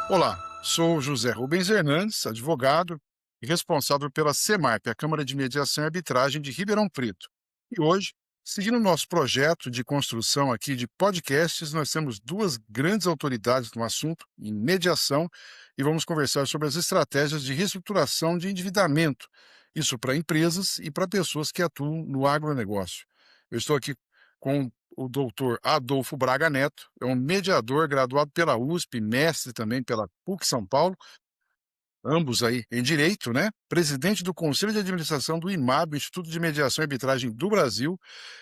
Olá, sou José Rubens Hernandes, advogado e responsável pela CEMARP, a Câmara de Mediação e Arbitragem de Ribeirão Preto. E hoje, seguindo o nosso projeto de construção aqui de podcasts, nós temos duas grandes autoridades no assunto, em mediação, e vamos conversar sobre as estratégias de reestruturação de endividamento, isso para empresas e para pessoas que atuam no agronegócio. Eu estou aqui com o doutor Adolfo Braga Neto, é um mediador graduado pela USP, mestre também pela PUC São Paulo, ambos aí em direito, né? Presidente do Conselho de Administração do IMAB, Instituto de Mediação e Arbitragem do Brasil,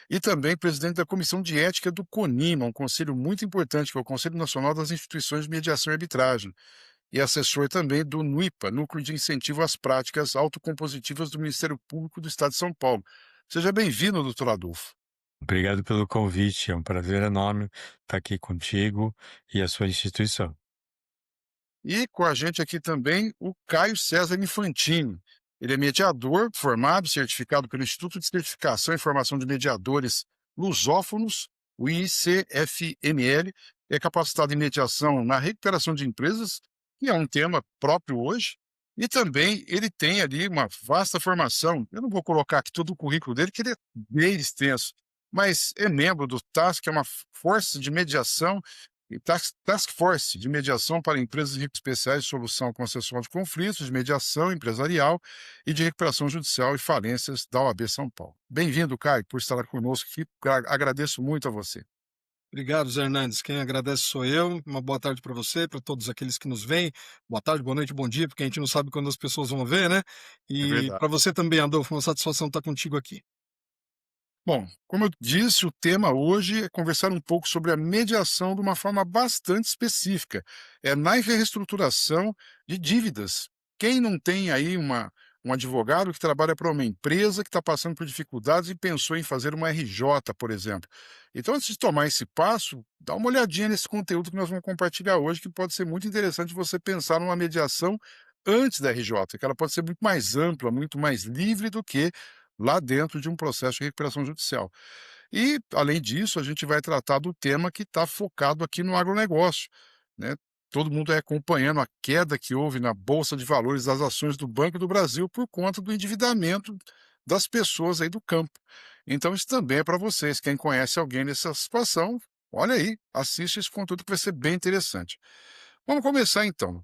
e também presidente da Comissão de Ética do CONIMA, um conselho muito importante, que é o Conselho Nacional das Instituições de Mediação e Arbitragem, e assessor também do NUIPA, Núcleo de Incentivo às Práticas Autocompositivas do Ministério Público do Estado de São Paulo. Seja bem-vindo, doutor Adolfo. Obrigado pelo convite, é um prazer enorme estar aqui contigo e a sua instituição. E com a gente aqui também o Caio César Infantino. Ele é mediador, formado, certificado pelo Instituto de Certificação e Formação de Mediadores Lusófonos, o ICFML, é capacitado em mediação na recuperação de empresas, que é um tema próprio hoje, e também ele tem ali uma vasta formação. Eu não vou colocar aqui todo o currículo dele, que ele é bem extenso, mas é membro do TASC, que é uma força de mediação e task Force de mediação para empresas especiais de solução concessual de conflitos, de mediação empresarial e de recuperação judicial e falências da OAB São Paulo. Bem-vindo, Caio, por estar conosco aqui. Agradeço muito a você. Obrigado, Zé Hernandes. Quem agradece sou eu. Uma boa tarde para você, para todos aqueles que nos veem. Boa tarde, boa noite, bom dia, porque a gente não sabe quando as pessoas vão ver, né? É E verdade. para você também, Adolfo, uma satisfação estar contigo aqui. Bom, como eu disse, o tema hoje é conversar um pouco sobre a mediação de uma forma bastante específica. É na reestruturação de dívidas. Quem não tem aí um advogado que trabalha para uma empresa que está passando por dificuldades e pensou em fazer uma RJ, por exemplo. Então, antes de tomar esse passo, dá uma olhadinha nesse conteúdo que nós vamos compartilhar hoje, que pode ser muito interessante você pensar numa mediação antes da RJ, que ela pode ser muito mais ampla, muito mais livre do que lá dentro de um processo de recuperação judicial. E, além disso, a gente vai tratar do tema que está focado aqui no agronegócio, né? Todo mundo é acompanhando a queda que houve na Bolsa de Valores das ações do Banco do Brasil por conta do endividamento das pessoas aí do campo. Então, isso também é para vocês. Quem conhece alguém nessa situação, olha aí, assiste esse conteúdo que vai ser bem interessante. Vamos começar então.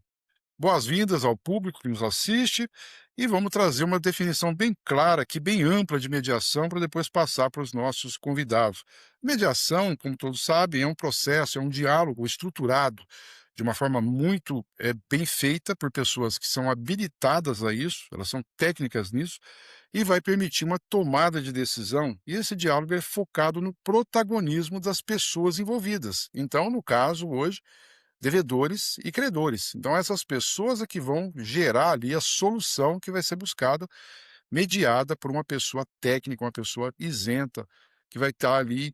Boas-vindas ao público que nos assiste e vamos trazer uma definição bem clara aqui, bem ampla de mediação, para depois passar para os nossos convidados. Mediação, como todos sabem, é um processo, é um diálogo estruturado de uma forma muito bem feita por pessoas que são habilitadas a isso, elas são técnicas nisso, e vai permitir uma tomada de decisão. E esse diálogo é focado no protagonismo das pessoas envolvidas. Então, no caso, hoje, devedores e credores. Então essas pessoas é que vão gerar ali a solução que vai ser buscada, mediada por uma pessoa técnica, uma pessoa isenta, que vai estar ali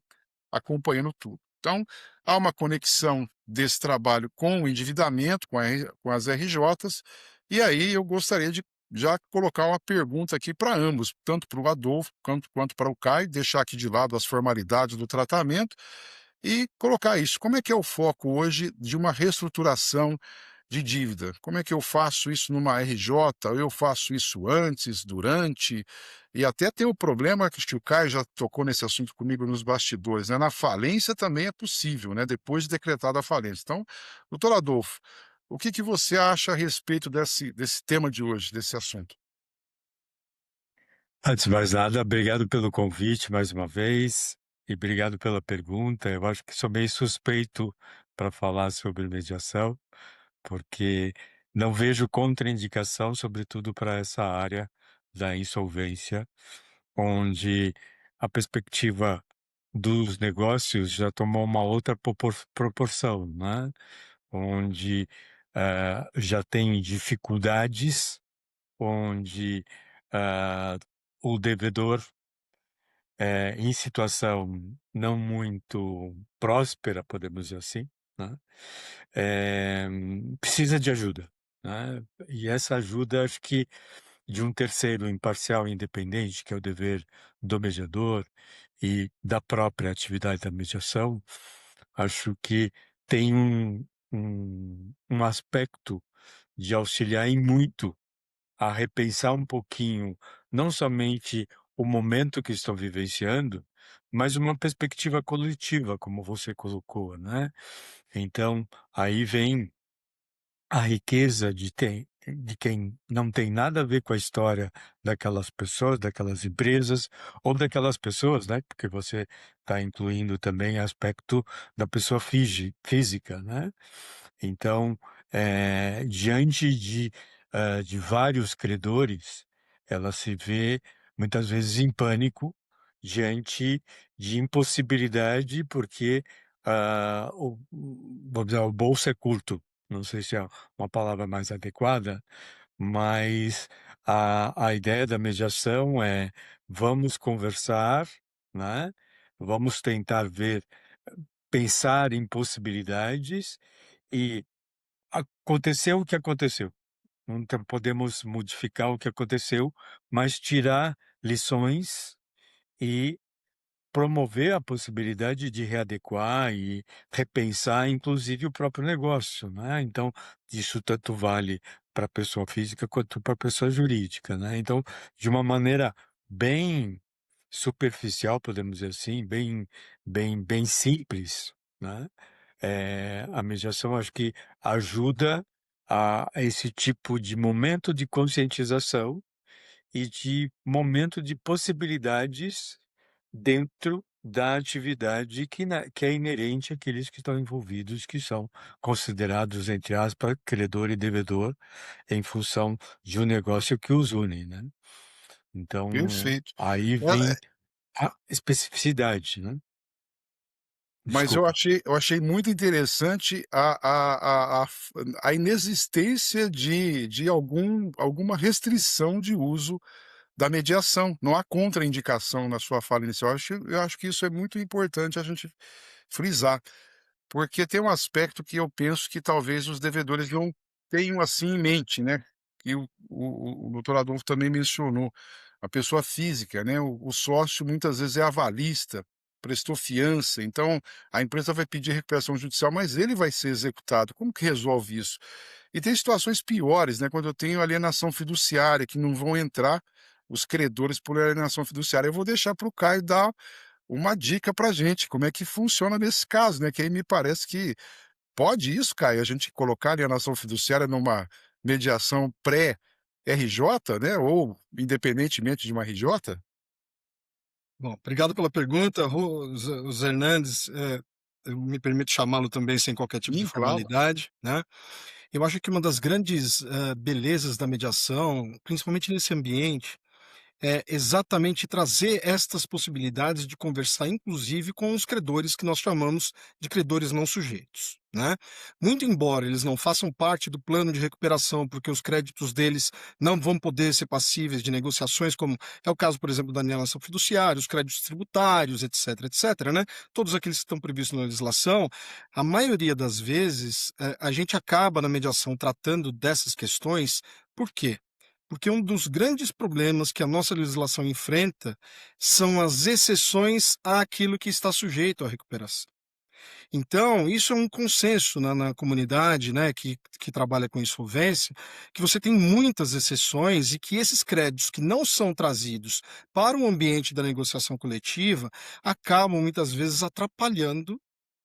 acompanhando tudo. Então, há uma conexão desse trabalho com o endividamento, com as RJs, e aí eu gostaria de já colocar uma pergunta aqui para ambos, tanto para o Adolfo quanto para o Caio, deixar aqui de lado as formalidades do tratamento e colocar isso. Como é que é o foco hoje de uma reestruturação de dívida? Como é que eu faço isso numa RJ? Eu faço isso antes, durante? E até tem o problema que o Caio já tocou nesse assunto comigo nos bastidores, né? Na falência também é possível, né? Depois de decretada a falência. Então, doutor Adolfo, o que que você acha a respeito desse tema de hoje, desse assunto? Antes de mais nada, obrigado pelo convite mais uma vez e obrigado pela pergunta. Eu acho que sou meio suspeito para falar sobre mediação, porque não vejo contraindicação, sobretudo para essa área da insolvência, onde a perspectiva dos negócios já tomou uma outra proporção, né? Onde já tem dificuldades, onde ah, o devedor, em situação não muito próspera, podemos dizer assim, né, eh, precisa de ajuda, né? E essa ajuda, acho que de um terceiro imparcial e independente, que é o dever do mediador e da própria atividade da mediação, acho que tem um aspecto de auxiliar em muito a repensar um pouquinho, não somente o momento que estão vivenciando, mas uma perspectiva coletiva, como você colocou, né. Então, aí vem a riqueza de quem não tem nada a ver com a história daquelas pessoas, daquelas empresas ou daquelas pessoas, né, porque você está incluindo também aspecto da pessoa física, né. Então, diante de vários credores, ela se vê muitas vezes em pânico diante de impossibilidade, porque, vamos dizer, o bolso é curto. Não sei se é uma palavra mais adequada, mas a ideia da mediação é: vamos conversar, né, vamos tentar pensar em possibilidades e aconteceu o que aconteceu. Não podemos modificar o que aconteceu, mas tirar lições e promover a possibilidade de readequar e repensar, inclusive, o próprio negócio, né. Então, isso tanto vale para a pessoa física quanto para a pessoa jurídica, né. Então, de uma maneira bem superficial, podemos dizer assim, bem simples, né, a mediação acho que ajuda a esse tipo de momento de conscientização e de momento de possibilidades dentro da atividade que é inerente àqueles que estão envolvidos, que são considerados, entre aspas, credor e devedor, em função de um negócio que os une, né. Então, Perfeito. aí É, vem a especificidade, né. mas eu Desculpa. achei muito interessante a inexistência de alguma restrição de uso da mediação. Não há contraindicação na sua fala inicial. Eu acho que isso é muito importante a gente frisar, porque tem um aspecto que eu penso que talvez os devedores não tenham assim em mente, né, e o doutor Adolfo também mencionou, a pessoa física, né, o sócio muitas vezes é avalista, prestou fiança, então a empresa vai pedir recuperação judicial, mas ele vai ser executado. Como que resolve isso? E tem situações piores, né, quando eu tenho alienação fiduciária, que não vão entrar os credores por alienação fiduciária. Eu vou deixar para o Caio dar uma dica para gente, como é que funciona nesse caso, né, que aí me parece que pode isso, Caio, a gente colocar alienação fiduciária numa mediação pré-RJ, né, ou independentemente de uma RJ? Bom, obrigado pela pergunta, os Hernandes, eu me permito chamá-lo também sem qualquer tipo de Sim, claro. formalidade, né. Eu acho que uma das grandes, belezas da mediação, principalmente nesse ambiente, é exatamente trazer estas possibilidades de conversar, inclusive, com os credores que nós chamamos de credores não sujeitos, né. Muito embora eles não façam parte do plano de recuperação, porque os créditos deles não vão poder ser passíveis de negociações, como é o caso, por exemplo, da alienação fiduciária, os créditos tributários, etc, etc, né, todos aqueles que estão previstos na legislação, a maioria das vezes, a gente acaba na mediação tratando dessas questões, por quê? Porque um dos grandes problemas que a nossa legislação enfrenta são as exceções àquilo que está sujeito à recuperação. Então, isso é um consenso na comunidade, né, que trabalha com insolvência, que você tem muitas exceções e que esses créditos que não são trazidos para o ambiente da negociação coletiva acabam muitas vezes atrapalhando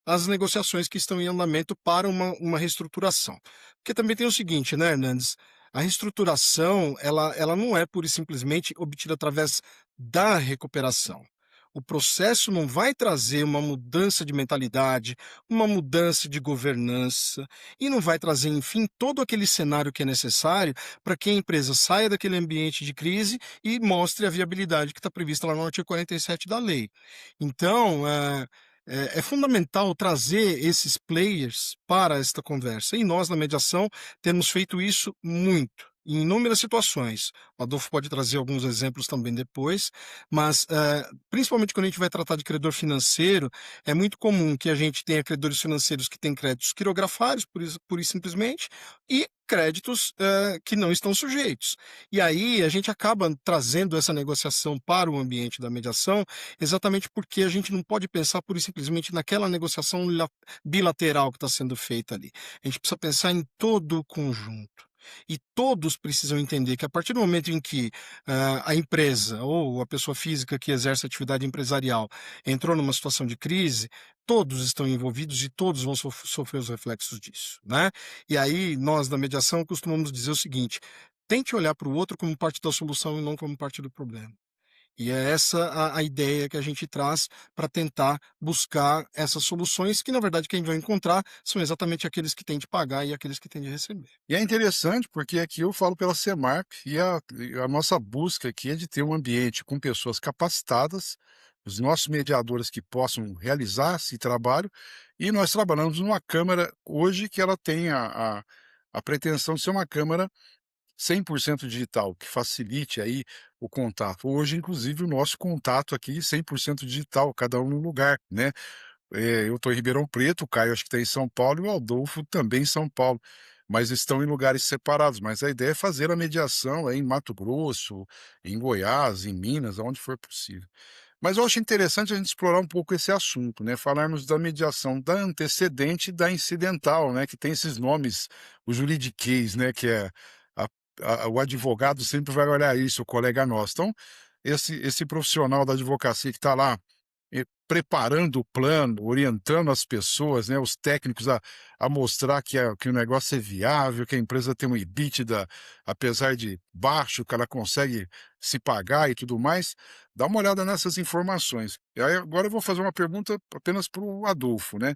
as negociações que estão em andamento para uma reestruturação. Porque também tem o seguinte, né, Hernandes, a reestruturação, ela não é pura e simplesmente obtida através da recuperação. O processo não vai trazer uma mudança de mentalidade, uma mudança de governança e não vai trazer, enfim, todo aquele cenário que é necessário para que a empresa saia daquele ambiente de crise e mostre a viabilidade que está prevista lá no artigo 47 da lei. Então, é fundamental trazer esses players para esta conversa e nós, na mediação, temos feito isso muito. em inúmeras situações. O Adolfo pode trazer alguns exemplos também depois, mas, principalmente quando a gente vai tratar de credor financeiro, é muito comum que a gente tenha credores financeiros que têm créditos quirografários, pura e simplesmente, e créditos, que não estão sujeitos. E aí a gente acaba trazendo essa negociação para o ambiente da mediação, exatamente porque a gente não pode pensar pura e simplesmente naquela negociação bilateral que está sendo feita ali. A gente precisa pensar em todo o conjunto. E todos precisam entender que a partir do momento em que a empresa ou a pessoa física que exerce atividade empresarial entrou numa situação de crise, todos estão envolvidos e todos vão sofrer os reflexos disso, né? E aí nós da mediação costumamos dizer o seguinte: tente olhar para o outro como parte da solução e não como parte do problema. E é essa a ideia que a gente traz para tentar buscar essas soluções que, na verdade, quem vai encontrar são exatamente aqueles que têm de pagar e aqueles que têm de receber. E é interessante porque aqui eu falo pela Semarp e a nossa busca aqui é de ter um ambiente com pessoas capacitadas, os nossos mediadores que possam realizar esse trabalho, e nós trabalhamos numa câmara hoje que ela tem a pretensão de ser uma câmara 100% digital, que facilite aí o contato. Hoje, inclusive, o nosso contato aqui 100% digital, cada um no lugar, né? Eu estou em Ribeirão Preto, o Caio acho que está em São Paulo e o Adolfo também em São Paulo, mas estão em lugares separados. Mas a ideia é fazer a mediação aí em Mato Grosso, em Goiás, em Minas, aonde for possível. Mas eu acho interessante a gente explorar um pouco esse assunto, né? Falarmos da mediação da antecedente e da incidental, né? Que tem esses nomes, o juridiquês, né? Que é a- o advogado sempre vai olhar isso, o colega nosso. Então, esse profissional da advocacia que está lá preparando o plano, orientando as pessoas, né, os técnicos a mostrar que o negócio é viável, que a empresa tem um EBITDA, apesar de baixo, que ela consegue se pagar e tudo mais. Dá uma olhada nessas informações. E aí agora eu vou fazer uma pergunta apenas para o Adolfo, né?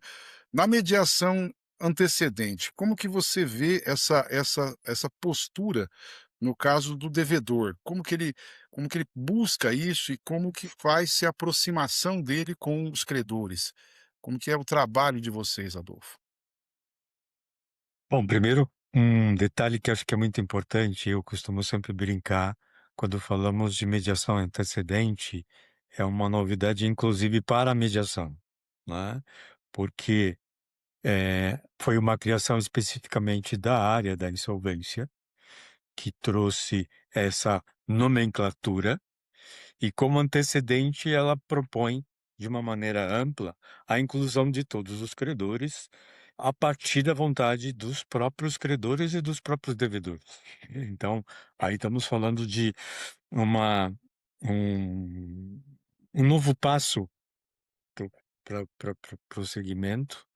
Na mediação antecedente, como que você vê essa postura no caso do devedor? Como que ele busca isso e como que faz-se a aproximação dele com os credores? Como que é o trabalho de vocês, Adolfo? Bom, primeiro, um detalhe que acho que é muito importante, eu costumo sempre brincar, quando falamos de mediação antecedente, é uma novidade inclusive para a mediação, né? Porque foi uma criação especificamente da área da insolvência que trouxe essa nomenclatura e, como antecedente, ela propõe, de uma maneira ampla, a inclusão de todos os credores a partir da vontade dos próprios credores e dos próprios devedores. Então, aí estamos falando de uma, um, um novo passo para o segmento,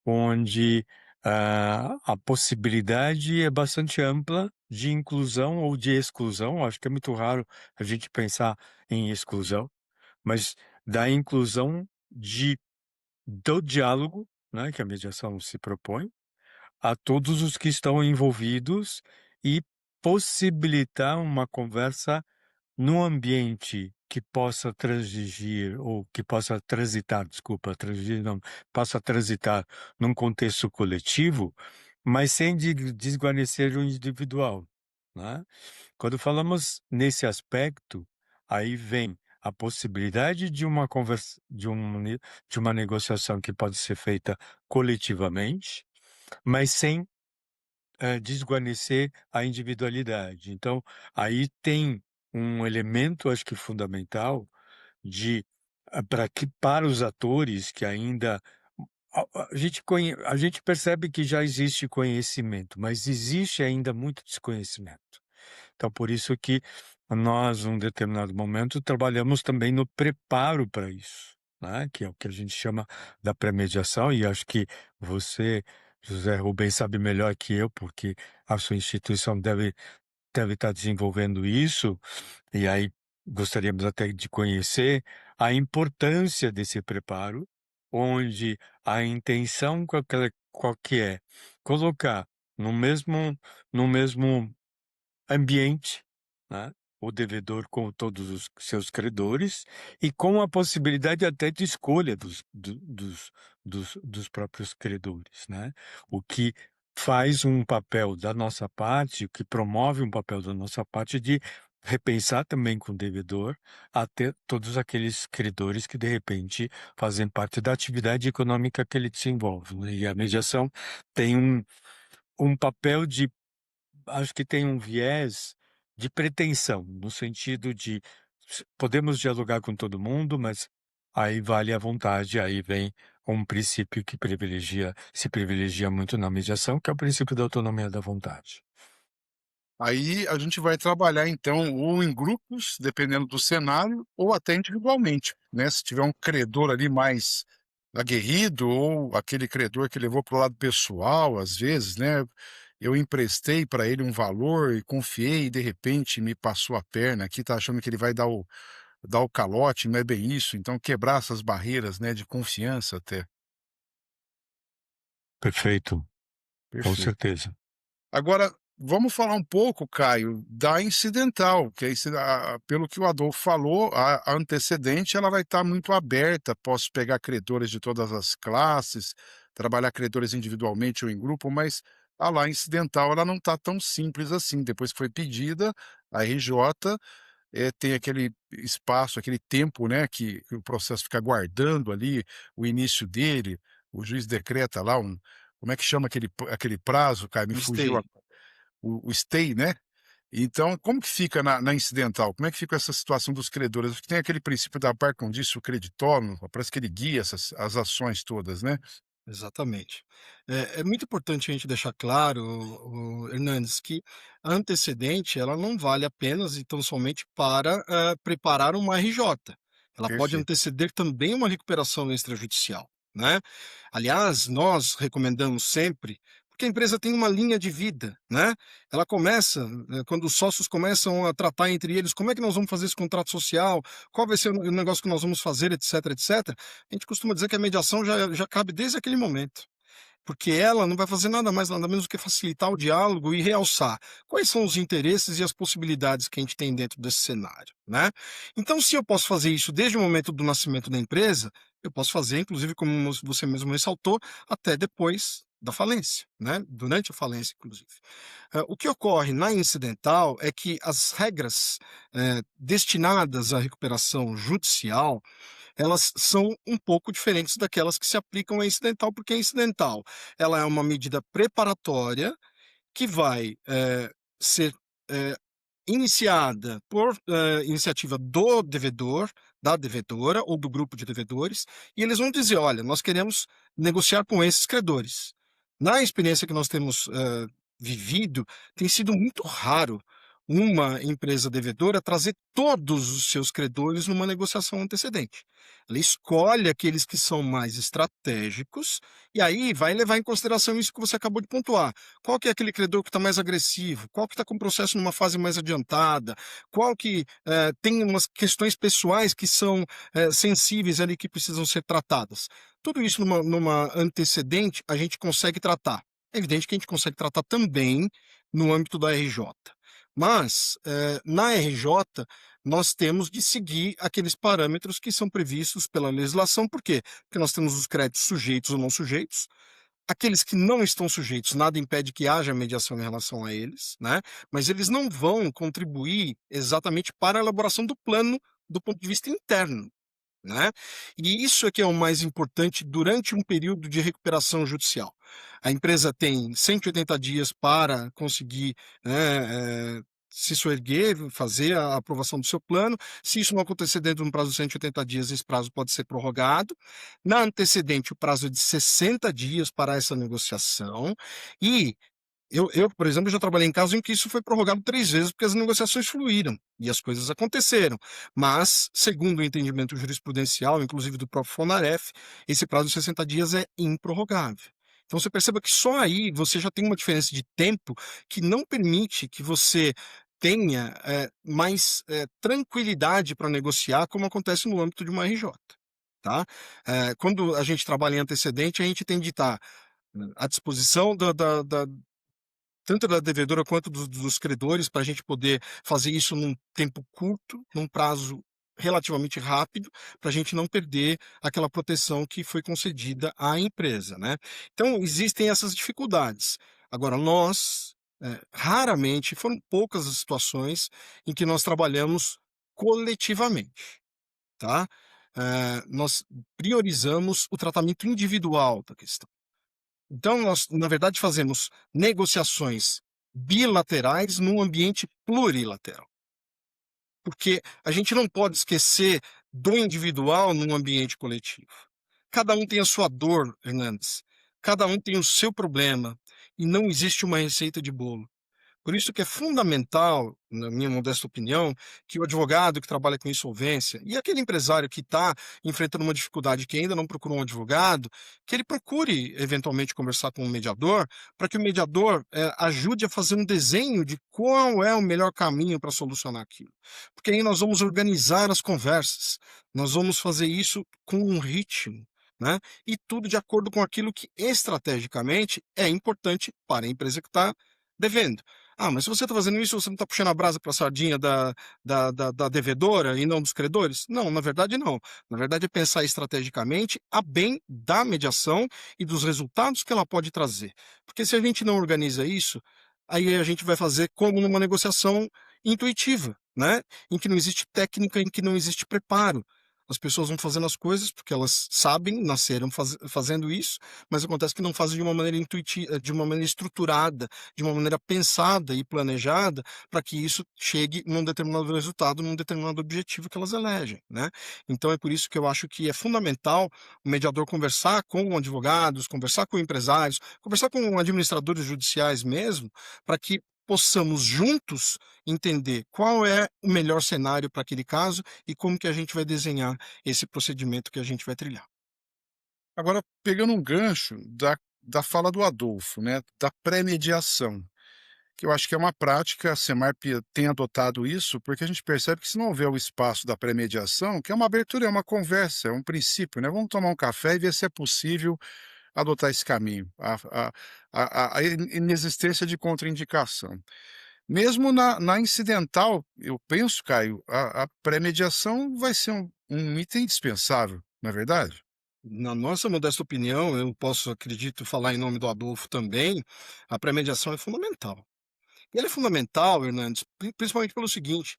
onde a possibilidade é bastante ampla de inclusão ou de exclusão. Acho que é muito raro a gente pensar em exclusão, mas da inclusão do diálogo, né, que a mediação se propõe, a todos os que estão envolvidos e possibilitar uma conversa num ambiente que possa transigir, ou que possa transitar, desculpa, transigir não, possa transitar num contexto coletivo, mas sem desguarnecer o individual, né? Quando falamos nesse aspecto, aí vem a possibilidade de uma conversa, de uma negociação que pode ser feita coletivamente, mas sem desguarnecer a individualidade. Então, aí tem um elemento, acho que fundamental, de para os atores que ainda a gente percebe que já existe conhecimento, mas existe ainda muito desconhecimento. Então, por isso que nós, num determinado momento, trabalhamos também no preparo para isso, né? Que é o que a gente chama da pré-mediação, e acho que você, José Rubens, sabe melhor que eu, porque a sua instituição deve estar desenvolvendo isso, e aí gostaríamos até de conhecer a importância desse preparo, onde a intenção qual que é colocar no mesmo, no mesmo ambiente, né, o devedor com todos os seus credores e com a possibilidade até de escolha dos próprios credores, né? O que faz um papel da nossa parte, que promove um papel da nossa parte de repensar também com o devedor, até todos aqueles credores que de repente fazem parte da atividade econômica que ele desenvolve, né. E a mediação tem um papel de, acho que tem um viés de pretensão, no sentido de podemos dialogar com todo mundo, mas aí vale a vontade, aí vem um princípio que se privilegia muito na mediação, que é o princípio da autonomia da vontade. Aí a gente vai trabalhar então ou em grupos, dependendo do cenário, ou até individualmente, né, se tiver um credor ali mais aguerrido ou aquele credor que levou para o lado pessoal, às vezes, né, eu emprestei para ele um valor e confiei e de repente me passou a perna aqui, tá achando que ele vai dar o calote, não é bem isso, então quebrar essas barreiras, né, de confiança até. Perfeito, com Perfeito. certeza. Agora, vamos falar um pouco, Caio, da incidental, que aí pelo que o Adolfo falou, a antecedente ela vai estar muito aberta, posso pegar credores de todas as classes, trabalhar credores individualmente ou em grupo, mas a lá incidental ela não está tão simples assim. Depois que foi pedida, a RJ tem aquele espaço, aquele tempo, né, que o processo fica guardando ali o início dele, o juiz decreta lá como é que chama aquele prazo, Caio? Me fugiu Gostei. o stay, né. Então, como que fica na incidental? Como é que fica essa situação dos credores? Acho que tem aquele princípio da par conditio creditorium, parece que ele guia as ações todas, né. Exatamente. É muito importante a gente deixar claro, Hernandes, que a antecedente ela não vale apenas e tão somente para, preparar uma RJ. Ela pode Perfeito, anteceder também uma recuperação extrajudicial, né. Aliás, nós recomendamos sempre porque a empresa tem uma linha de vida, né. Ela começa, quando os sócios começam a tratar entre eles: "Como é que nós vamos fazer esse contrato social? Qual vai ser o negócio que nós vamos fazer", etc, etc. A gente costuma dizer que a mediação já cabe desde aquele momento, porque ela não vai fazer nada mais, nada menos do que facilitar o diálogo e realçar quais são os interesses e as possibilidades que a gente tem dentro desse cenário, né. Então, se eu posso fazer isso desde o momento do nascimento da empresa, eu posso fazer, inclusive, como você mesmo ressaltou, até depois da falência, né, durante a falência, inclusive. O que ocorre na incidental é que as regras, destinadas à recuperação judicial, elas são um pouco diferentes daquelas que se aplicam à incidental, porque a incidental, ela é uma medida preparatória que vai, ser, eh, iniciada por, iniciativa do devedor, da devedora ou do grupo de devedores, e eles vão dizer: "Olha, nós queremos negociar com esses credores". Na experiência que nós temos, vivido, tem sido muito raro uma empresa devedora trazer todos os seus credores numa negociação antecedente. Ela escolhe aqueles que são mais estratégicos, e aí vai levar em consideração isso que você acabou de pontuar. Qual que é aquele credor que está mais agressivo? Qual que está com o processo numa fase mais adiantada? Qual que tem umas questões pessoais que são sensíveis ali que precisam ser tratadas? Tudo isso numa antecedente a gente consegue tratar. É evidente que a gente consegue tratar também no âmbito da RJ. Mas, na RJ, nós temos de seguir aqueles parâmetros que são previstos pela legislação. Por quê? Porque nós temos os créditos sujeitos ou não sujeitos. Aqueles que não estão sujeitos, nada impede que haja mediação em relação a eles, né, mas eles não vão contribuir exatamente para a elaboração do plano do ponto de vista interno, né. E isso é que é o mais importante durante um período de recuperação judicial. A empresa tem 180 dias para conseguir, né, se soerguer, fazer a aprovação do seu plano. Se isso não acontecer dentro de um prazo de 180 dias, esse prazo pode ser prorrogado. Na antecedente, o prazo é de 60 dias para essa negociação e por exemplo, já trabalhei em casos em que isso foi prorrogado 3 vezes, porque as negociações fluíram e as coisas aconteceram. Mas, segundo o entendimento jurisprudencial, inclusive do próprio Fonaref, esse prazo de 60 dias é improrrogável. Então você perceba que só aí você já tem uma diferença de tempo que não permite que você tenha, mais, tranquilidade para negociar, como acontece no âmbito de uma RJ, tá. Quando a gente trabalha em antecedente, a gente tem de estar à disposição da tanto da devedora quanto dos credores, para a gente poder fazer isso num tempo curto, num prazo relativamente rápido, para a gente não perder aquela proteção que foi concedida à empresa, né. Então existem essas dificuldades. Agora nós, raramente, foram poucas as situações em que nós trabalhamos coletivamente, tá. Nós priorizamos o tratamento individual da questão. Então nós, na verdade, fazemos negociações bilaterais num ambiente plurilateral. Porque a gente não pode esquecer do individual num ambiente coletivo. Cada um tem a sua dor, Hernandes. Cada um tem o seu problema. E não existe uma receita de bolo. Por isso que é fundamental, na minha modesta opinião, que o advogado que trabalha com insolvência e aquele empresário que está enfrentando uma dificuldade que ainda não procurou um advogado, que ele procure eventualmente conversar com um mediador, para que o mediador ajude a fazer um desenho de qual é o melhor caminho para solucionar aquilo. Porque aí nós vamos organizar as conversas, nós vamos fazer isso com um ritmo. Né? E tudo de acordo com aquilo que estrategicamente é importante para a empresa que está devendo. Ah, mas se você está fazendo isso, você não está puxando a brasa para a sardinha da devedora e não dos credores? Não, na verdade não. Na verdade é pensar estrategicamente a bem da mediação e dos resultados que ela pode trazer. Porque se a gente não organiza isso, aí a gente vai fazer como numa negociação intuitiva, né? Em que não existe técnica, em que não existe preparo. As pessoas vão fazendo as coisas porque elas sabem, nasceram fazendo isso, mas acontece que não fazem de uma maneira intuitiva, de uma maneira estruturada, de uma maneira pensada e planejada, para que isso chegue num determinado resultado, num determinado objetivo que elas elegem, né? Então é por isso que eu acho que é fundamental o mediador conversar com advogados, conversar com empresários, conversar com administradores judiciais mesmo, para que possamos juntos entender qual é o melhor cenário para aquele caso e como que a gente vai desenhar esse procedimento que a gente vai trilhar. Agora, pegando um gancho da fala do Adolfo, né, da pré-mediação, que eu acho que é uma prática, a Semarp tem adotado isso, porque a gente percebe que se não houver o espaço da pré-mediação, que é uma abertura, é uma conversa, é um princípio, né? Vamos tomar um café e ver se é possível adotar esse caminho, a inexistência de contraindicação. Mesmo na incidental, eu penso, Caio, a pré-mediação vai ser um item indispensável, não é verdade? Na nossa modesta opinião, eu posso, acredito, falar em nome do Adolfo também, a pré-mediação é fundamental. E ela é fundamental, Hernandes, principalmente pelo seguinte: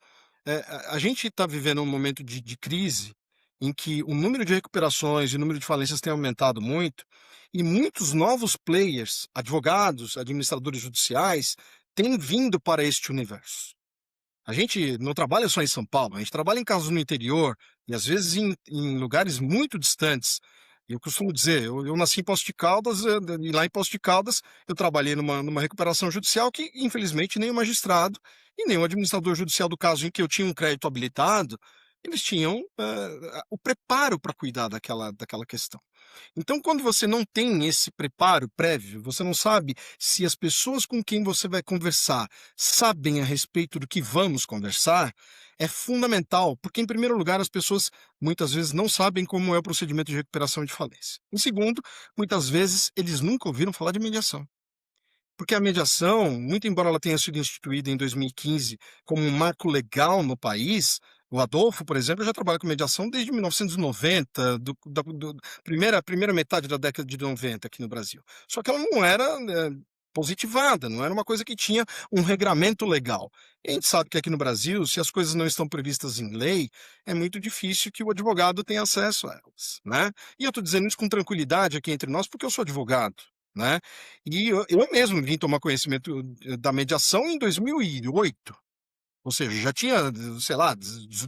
a gente está vivendo um momento de crise em que o número de recuperações e o número de falências tem aumentado muito, e muitos novos players, advogados, administradores judiciais, têm vindo para este universo. A gente não trabalha só em São Paulo, a gente trabalha em casos no interior e às vezes em lugares muito distantes. Eu costumo dizer, eu nasci em Poços de Caldas, e lá em Poços de Caldas eu trabalhei numa recuperação judicial que, infelizmente, nem o magistrado e nem o administrador judicial do caso em que eu tinha um crédito habilitado, eles tinham o preparo para cuidar daquela questão. Então, quando você não tem esse preparo prévio, você não sabe se as pessoas com quem você vai conversar sabem a respeito do que vamos conversar, é fundamental, porque, em primeiro lugar, as pessoas muitas vezes não sabem como é o procedimento de recuperação de falência. Em segundo, muitas vezes eles nunca ouviram falar de mediação. Porque a mediação, muito embora ela tenha sido instituída em 2015 como um marco legal no país, o Adolfo, por exemplo, já trabalha com mediação desde 1990, primeira metade da década de 90 aqui no Brasil. Só que ela não era positivada, não era uma coisa que tinha um regramento legal. E a gente sabe que aqui no Brasil, se as coisas não estão previstas em lei, é muito difícil que o advogado tenha acesso a elas, né? E eu estou dizendo isso com tranquilidade aqui entre nós, porque eu sou advogado. Né? E eu mesmo vim tomar conhecimento da mediação em 2008, ou seja, já tinha, sei lá,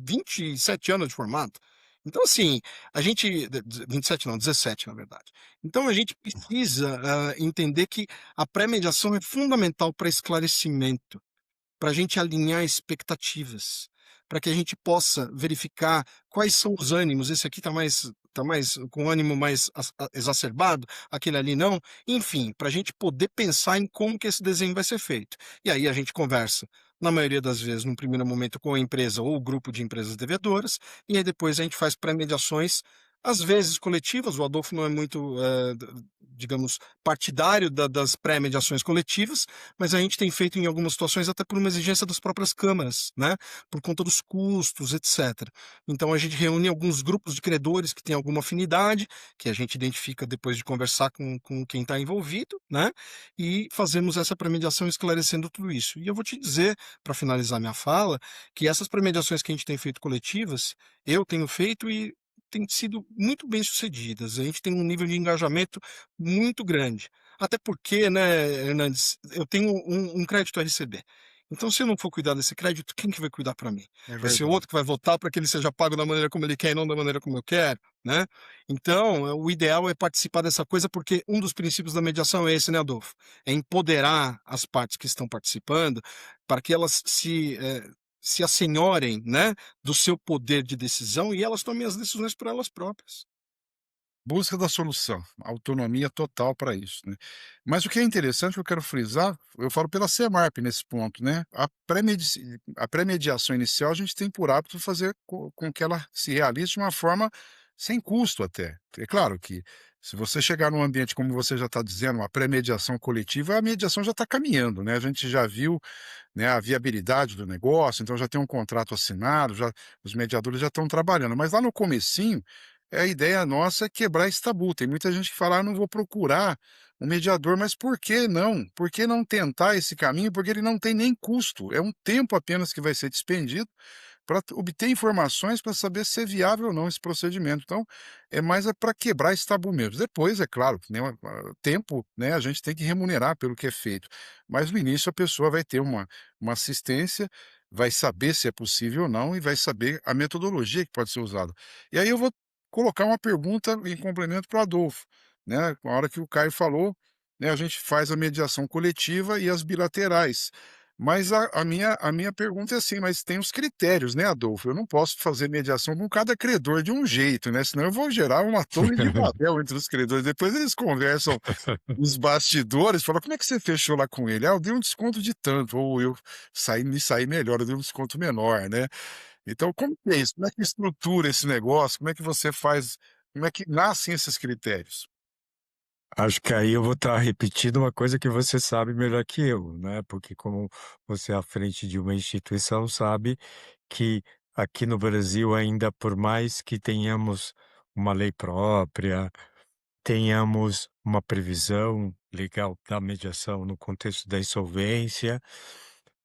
27 anos de formado. Então, assim, a gente, 27 não, 17 na verdade. Então, a gente precisa entender que a pré-mediação é fundamental para esclarecimento, para a gente alinhar expectativas, para que a gente possa verificar quais são os ânimos. Esse aqui tá mais com o ânimo mais exacerbado, aquele ali não. Enfim, para a gente poder pensar em como que esse desenho vai ser feito. E aí a gente conversa, na maioria das vezes, num primeiro momento, com a empresa ou o grupo de empresas devedoras, e aí depois a gente faz pré-mediações, às vezes coletivas. O Adolfo não é muito digamos, partidário das pré-mediações coletivas, mas a gente tem feito em algumas situações até por uma exigência das próprias câmaras, né, por conta dos custos, etc. Então a gente reúne alguns grupos de credores que têm alguma afinidade, que a gente identifica depois de conversar com quem está envolvido, né, e fazemos essa pré-mediação esclarecendo tudo isso. E eu vou te dizer, para finalizar minha fala, que essas pré-mediações que a gente tem feito coletivas, eu tenho feito e têm sido muito bem-sucedidas. A gente tem um nível de engajamento muito grande. Até porque, né, Hernandes, eu tenho um crédito a receber. Então, se eu não for cuidar desse crédito, quem que vai cuidar para mim? É Vai ser verdade. outro que vai votar para que ele seja pago da maneira como ele quer e não da maneira como eu quero, né? Então, o ideal é participar dessa coisa, porque um dos princípios da mediação é esse, né, Adolfo? É empoderar as partes que estão participando para que elas se assenhorem, né, do seu poder de decisão e elas tomem as decisões por elas próprias. Busca da solução, autonomia total para isso, né. Mas o que é interessante, que eu quero frisar, eu falo pela Semarp nesse ponto, né, a pré-mediação inicial a gente tem por hábito fazer com que ela se realize de uma forma sem custo até. É claro que se você chegar num ambiente, como você já está dizendo, uma pré-mediação coletiva, a mediação já está caminhando, né, a gente já viu, né, a viabilidade do negócio, então já tem um contrato assinado, já os mediadores já estão trabalhando. Mas lá no comecinho, a ideia nossa é quebrar esse tabu. Tem muita gente que fala: "Ah, não vou procurar um mediador", mas por que não? Por que não tentar esse caminho? Porque ele não tem nem custo, é um tempo apenas que vai ser despendido para obter informações para saber se é viável ou não esse procedimento. Então, é para quebrar esse tabu mesmo. Depois, é claro, né, tempo, né, a gente tem que remunerar pelo que é feito, mas no início a pessoa vai ter uma assistência, vai saber se é possível ou não e vai saber a metodologia que pode ser usada. E aí eu vou colocar uma pergunta em complemento para o Adolfo, né, com a hora que o Caio falou, né, a gente faz a mediação coletiva e as bilaterais. Mas a minha pergunta é assim, mas tem os critérios, né, Adolfo? Eu não posso fazer mediação com cada credor de um jeito, né, senão eu vou gerar uma torre de Babel entre os credores, depois eles conversam nos bastidores, falam: "Como é que você fechou lá com ele?". "Ah, eu dei um desconto de tanto", ou eu me saí melhor, eu dei um desconto menor, né. Então como que é isso? Como é que estrutura esse negócio? Como é que você faz, como é que nascem esses critérios? Acho que aí eu vou estar repetindo uma coisa que você sabe melhor que eu, né, porque como você é à frente de uma instituição, sabe que aqui no Brasil ainda por mais que tenhamos uma lei própria, tenhamos uma previsão legal da mediação no contexto da insolvência,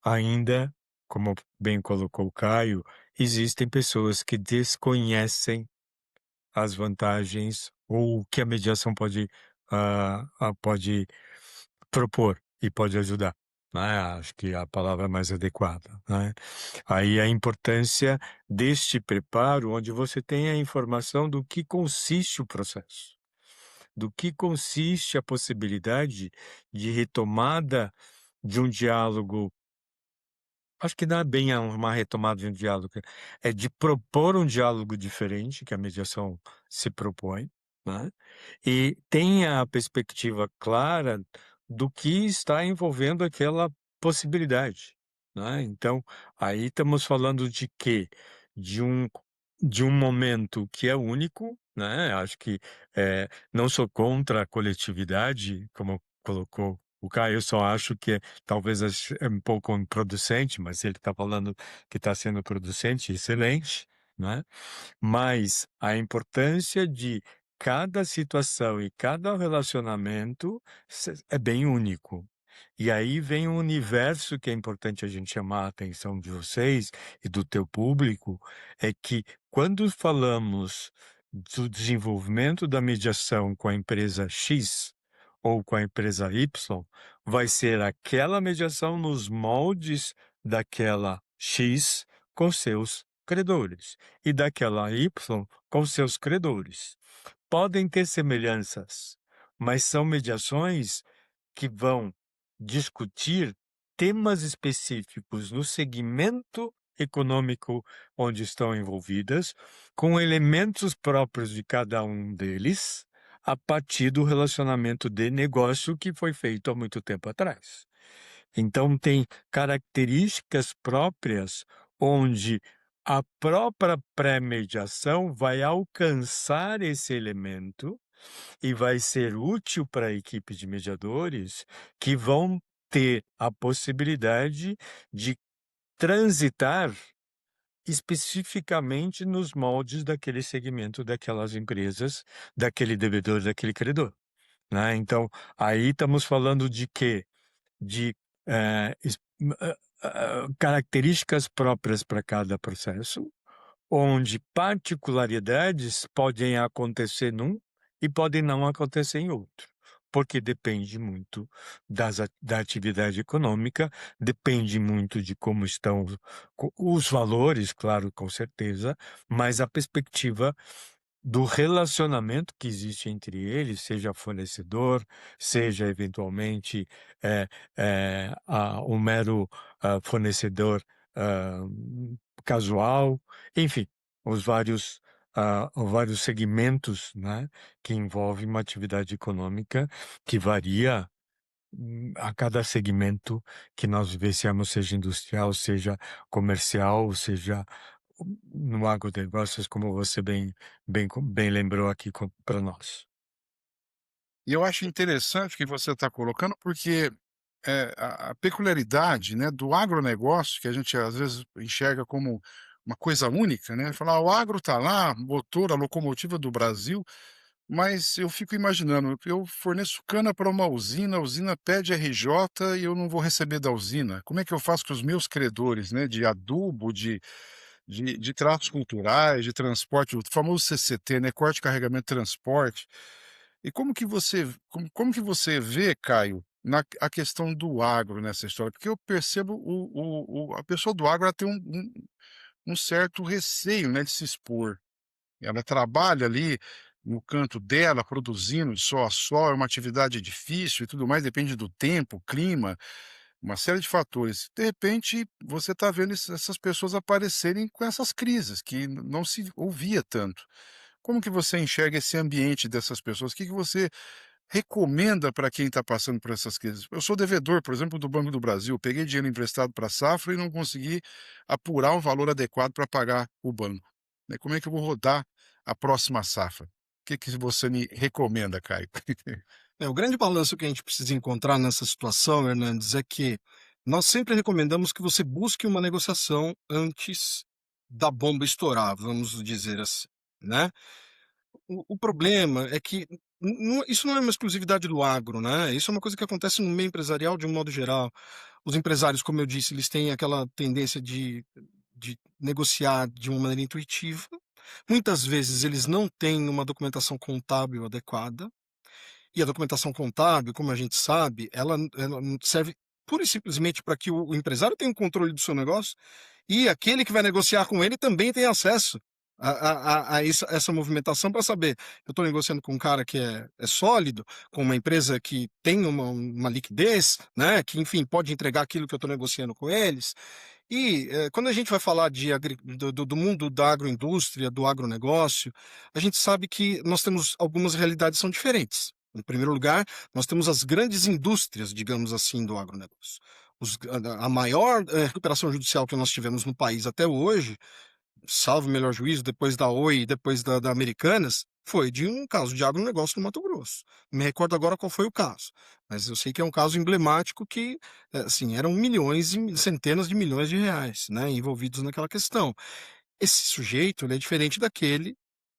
ainda, como bem colocou o Caio, existem pessoas que desconhecem as vantagens ou o que a mediação pode propor e pode ajudar, né, acho que a palavra é mais adequada, né. Aí a importância deste preparo, onde você tem a informação do que consiste o processo, do que consiste a possibilidade de retomada de um diálogo. Acho que não é bem uma retomada de um diálogo, é de propor um diálogo diferente que a mediação se propõe, né, e tenha a perspectiva clara do que está envolvendo aquela possibilidade, né. Então, aí estamos falando de quê? De um de um momento que é único, né, acho que, não sou contra a coletividade, como colocou o Caio, eu só acho que talvez é um pouco improducente, mas ele está falando que está sendo producente, excelente, né? Mas a importância de cada situação e cada relacionamento é bem único. E aí vem um universo que é importante a gente chamar a atenção de vocês e do teu público, é que quando falamos do desenvolvimento da mediação com a empresa X ou com a empresa Y, vai ser aquela mediação nos moldes daquela X com seus credores e daquela Y com seus credores. Podem ter semelhanças, mas são mediações que vão discutir temas específicos no segmento econômico onde estão envolvidas, com elementos próprios de cada um deles, a partir do relacionamento de negócio que foi feito há muito tempo atrás. Então, tem características próprias onde a própria pré-mediação vai alcançar esse elemento e vai ser útil para a equipe de mediadores que vão ter a possibilidade de transitar especificamente nos moldes daquele segmento, daquelas empresas, daquele devedor, daquele credor, né. Então, aí estamos falando de quê? De, características próprias para cada processo, onde particularidades podem acontecer num e podem não acontecer em outro, porque depende muito da atividade econômica, depende muito de como estão os valores, claro, com certeza, mas a perspectiva do relacionamento que existe entre eles, seja fornecedor, seja eventualmente, um mero, fornecedor, hã, casual, enfim, os vários segmentos, né, que envolvem uma atividade econômica que varia, a cada segmento que nós vivenciamos, seja industrial, seja comercial, seja no agronegócios, como você bem lembrou aqui para nós. E eu acho interessante o que você está colocando, porque, a peculiaridade, né, do agronegócio, que a gente às vezes enxerga como uma coisa única, né, falar: "Ah, o agro está lá, motor, a locomotiva do Brasil", mas eu fico imaginando, eu forneço cana para uma usina, a usina pede RJ e eu não vou receber da usina. Como é que eu faço com os meus credores, né, de adubo, de tratos culturais, de transporte, o famoso CCT, né, corte, carregamento, transporte. E como que você vê, Caio, na a questão do agro nessa história? Porque eu percebo a pessoa do agro ela tem um certo receio, né, de se expor. Ela trabalha ali no canto dela, produzindo de sol a sol, é uma atividade difícil e tudo mais, depende do tempo, clima, uma série de fatores. De repente, você está vendo essas pessoas aparecerem com essas crises que não se ouvia tanto. Como que você enxerga esse ambiente dessas pessoas? O que que você recomenda para quem está passando por essas crises? Eu sou devedor, por exemplo, do Banco do Brasil, peguei dinheiro emprestado para a safra e não consegui apurar um valor adequado para pagar o banco, né. Como é que eu vou rodar a próxima safra? O que que você me recomenda, Caio? O grande balanço que a gente precisa encontrar nessa situação, Hernandes, é que nós sempre recomendamos que você busque uma negociação antes da bomba estourar, vamos dizer assim, né? O problema é que isso não é uma exclusividade do agro, né? Isso é uma coisa que acontece no meio empresarial de um modo geral. Os empresários, como eu disse, eles têm aquela tendência de negociar de uma maneira intuitiva. Muitas vezes eles não têm uma documentação contábil adequada. E a documentação contábil, como a gente sabe, ela não serve pura e simplesmente para que o empresário tenha o controle do seu negócio e aquele que vai negociar com ele também tenha acesso a essa movimentação para saber, eu estou negociando com um cara que é sólido, com uma empresa que tem uma liquidez, né, que enfim pode entregar aquilo que eu estou negociando com eles. E quando a gente vai falar do mundo da agroindústria, do agronegócio, a gente sabe que nós temos algumas realidades que são diferentes. Em primeiro lugar, nós temos as grandes indústrias, digamos assim, do agronegócio. A maior recuperação judicial que nós tivemos no país até hoje, salvo o melhor juízo, depois da Oi e depois da Americanas, foi de um caso de agronegócio no Mato Grosso. Não me recordo agora qual foi o caso, mas eu sei que é um caso emblemático que, assim, eram milhões e centenas de milhões de reais, né, envolvidos naquela questão. Esse sujeito, ele é diferente daquele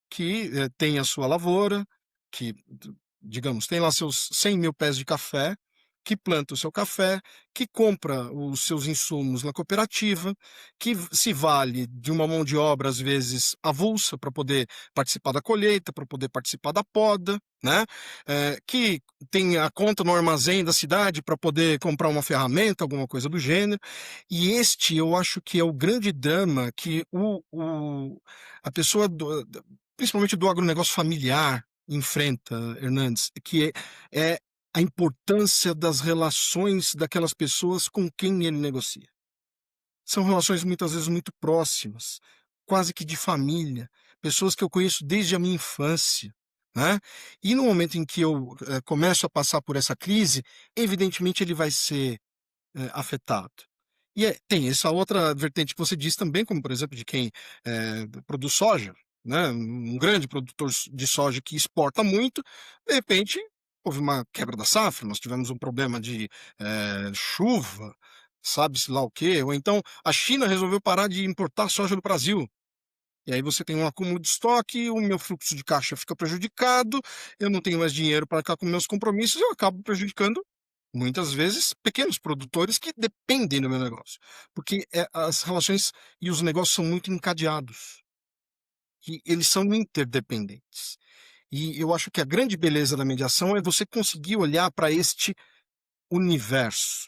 que tem a sua lavoura, que, digamos, tem lá seus 100.000 pés de café, que planta o seu café, que compra os seus insumos na cooperativa, que se vale de uma mão de obra, às vezes, avulsa para poder participar da colheita, para poder participar da poda, né? Que tem a conta no armazém da cidade para poder comprar uma ferramenta, alguma coisa do gênero. E este, eu acho que é o grande drama que a pessoa principalmente do agronegócio familiar, enfrenta, Hernandes, que é a importância das relações daquelas pessoas com quem ele negocia. São relações muitas vezes muito próximas, quase que de família, pessoas que eu conheço desde a minha infância, né? E no momento em que eu começo a passar por essa crise, evidentemente ele vai ser afetado. E tem essa outra vertente que você diz também, como por exemplo de quem produz soja. né, um grande produtor de soja que exporta muito, de repente houve uma quebra da safra, nós tivemos um problema de chuva, sabe-se lá o quê, ou então a China resolveu parar de importar soja do Brasil. E aí você tem um acúmulo de estoque, o meu fluxo de caixa fica prejudicado, eu não tenho mais dinheiro para arcar com meus compromissos, eu acabo prejudicando, muitas vezes, pequenos produtores que dependem do meu negócio. Porque as relações e os negócios são muito encadeados, e eles são interdependentes. E eu acho que a grande beleza da mediação é você conseguir olhar para este universo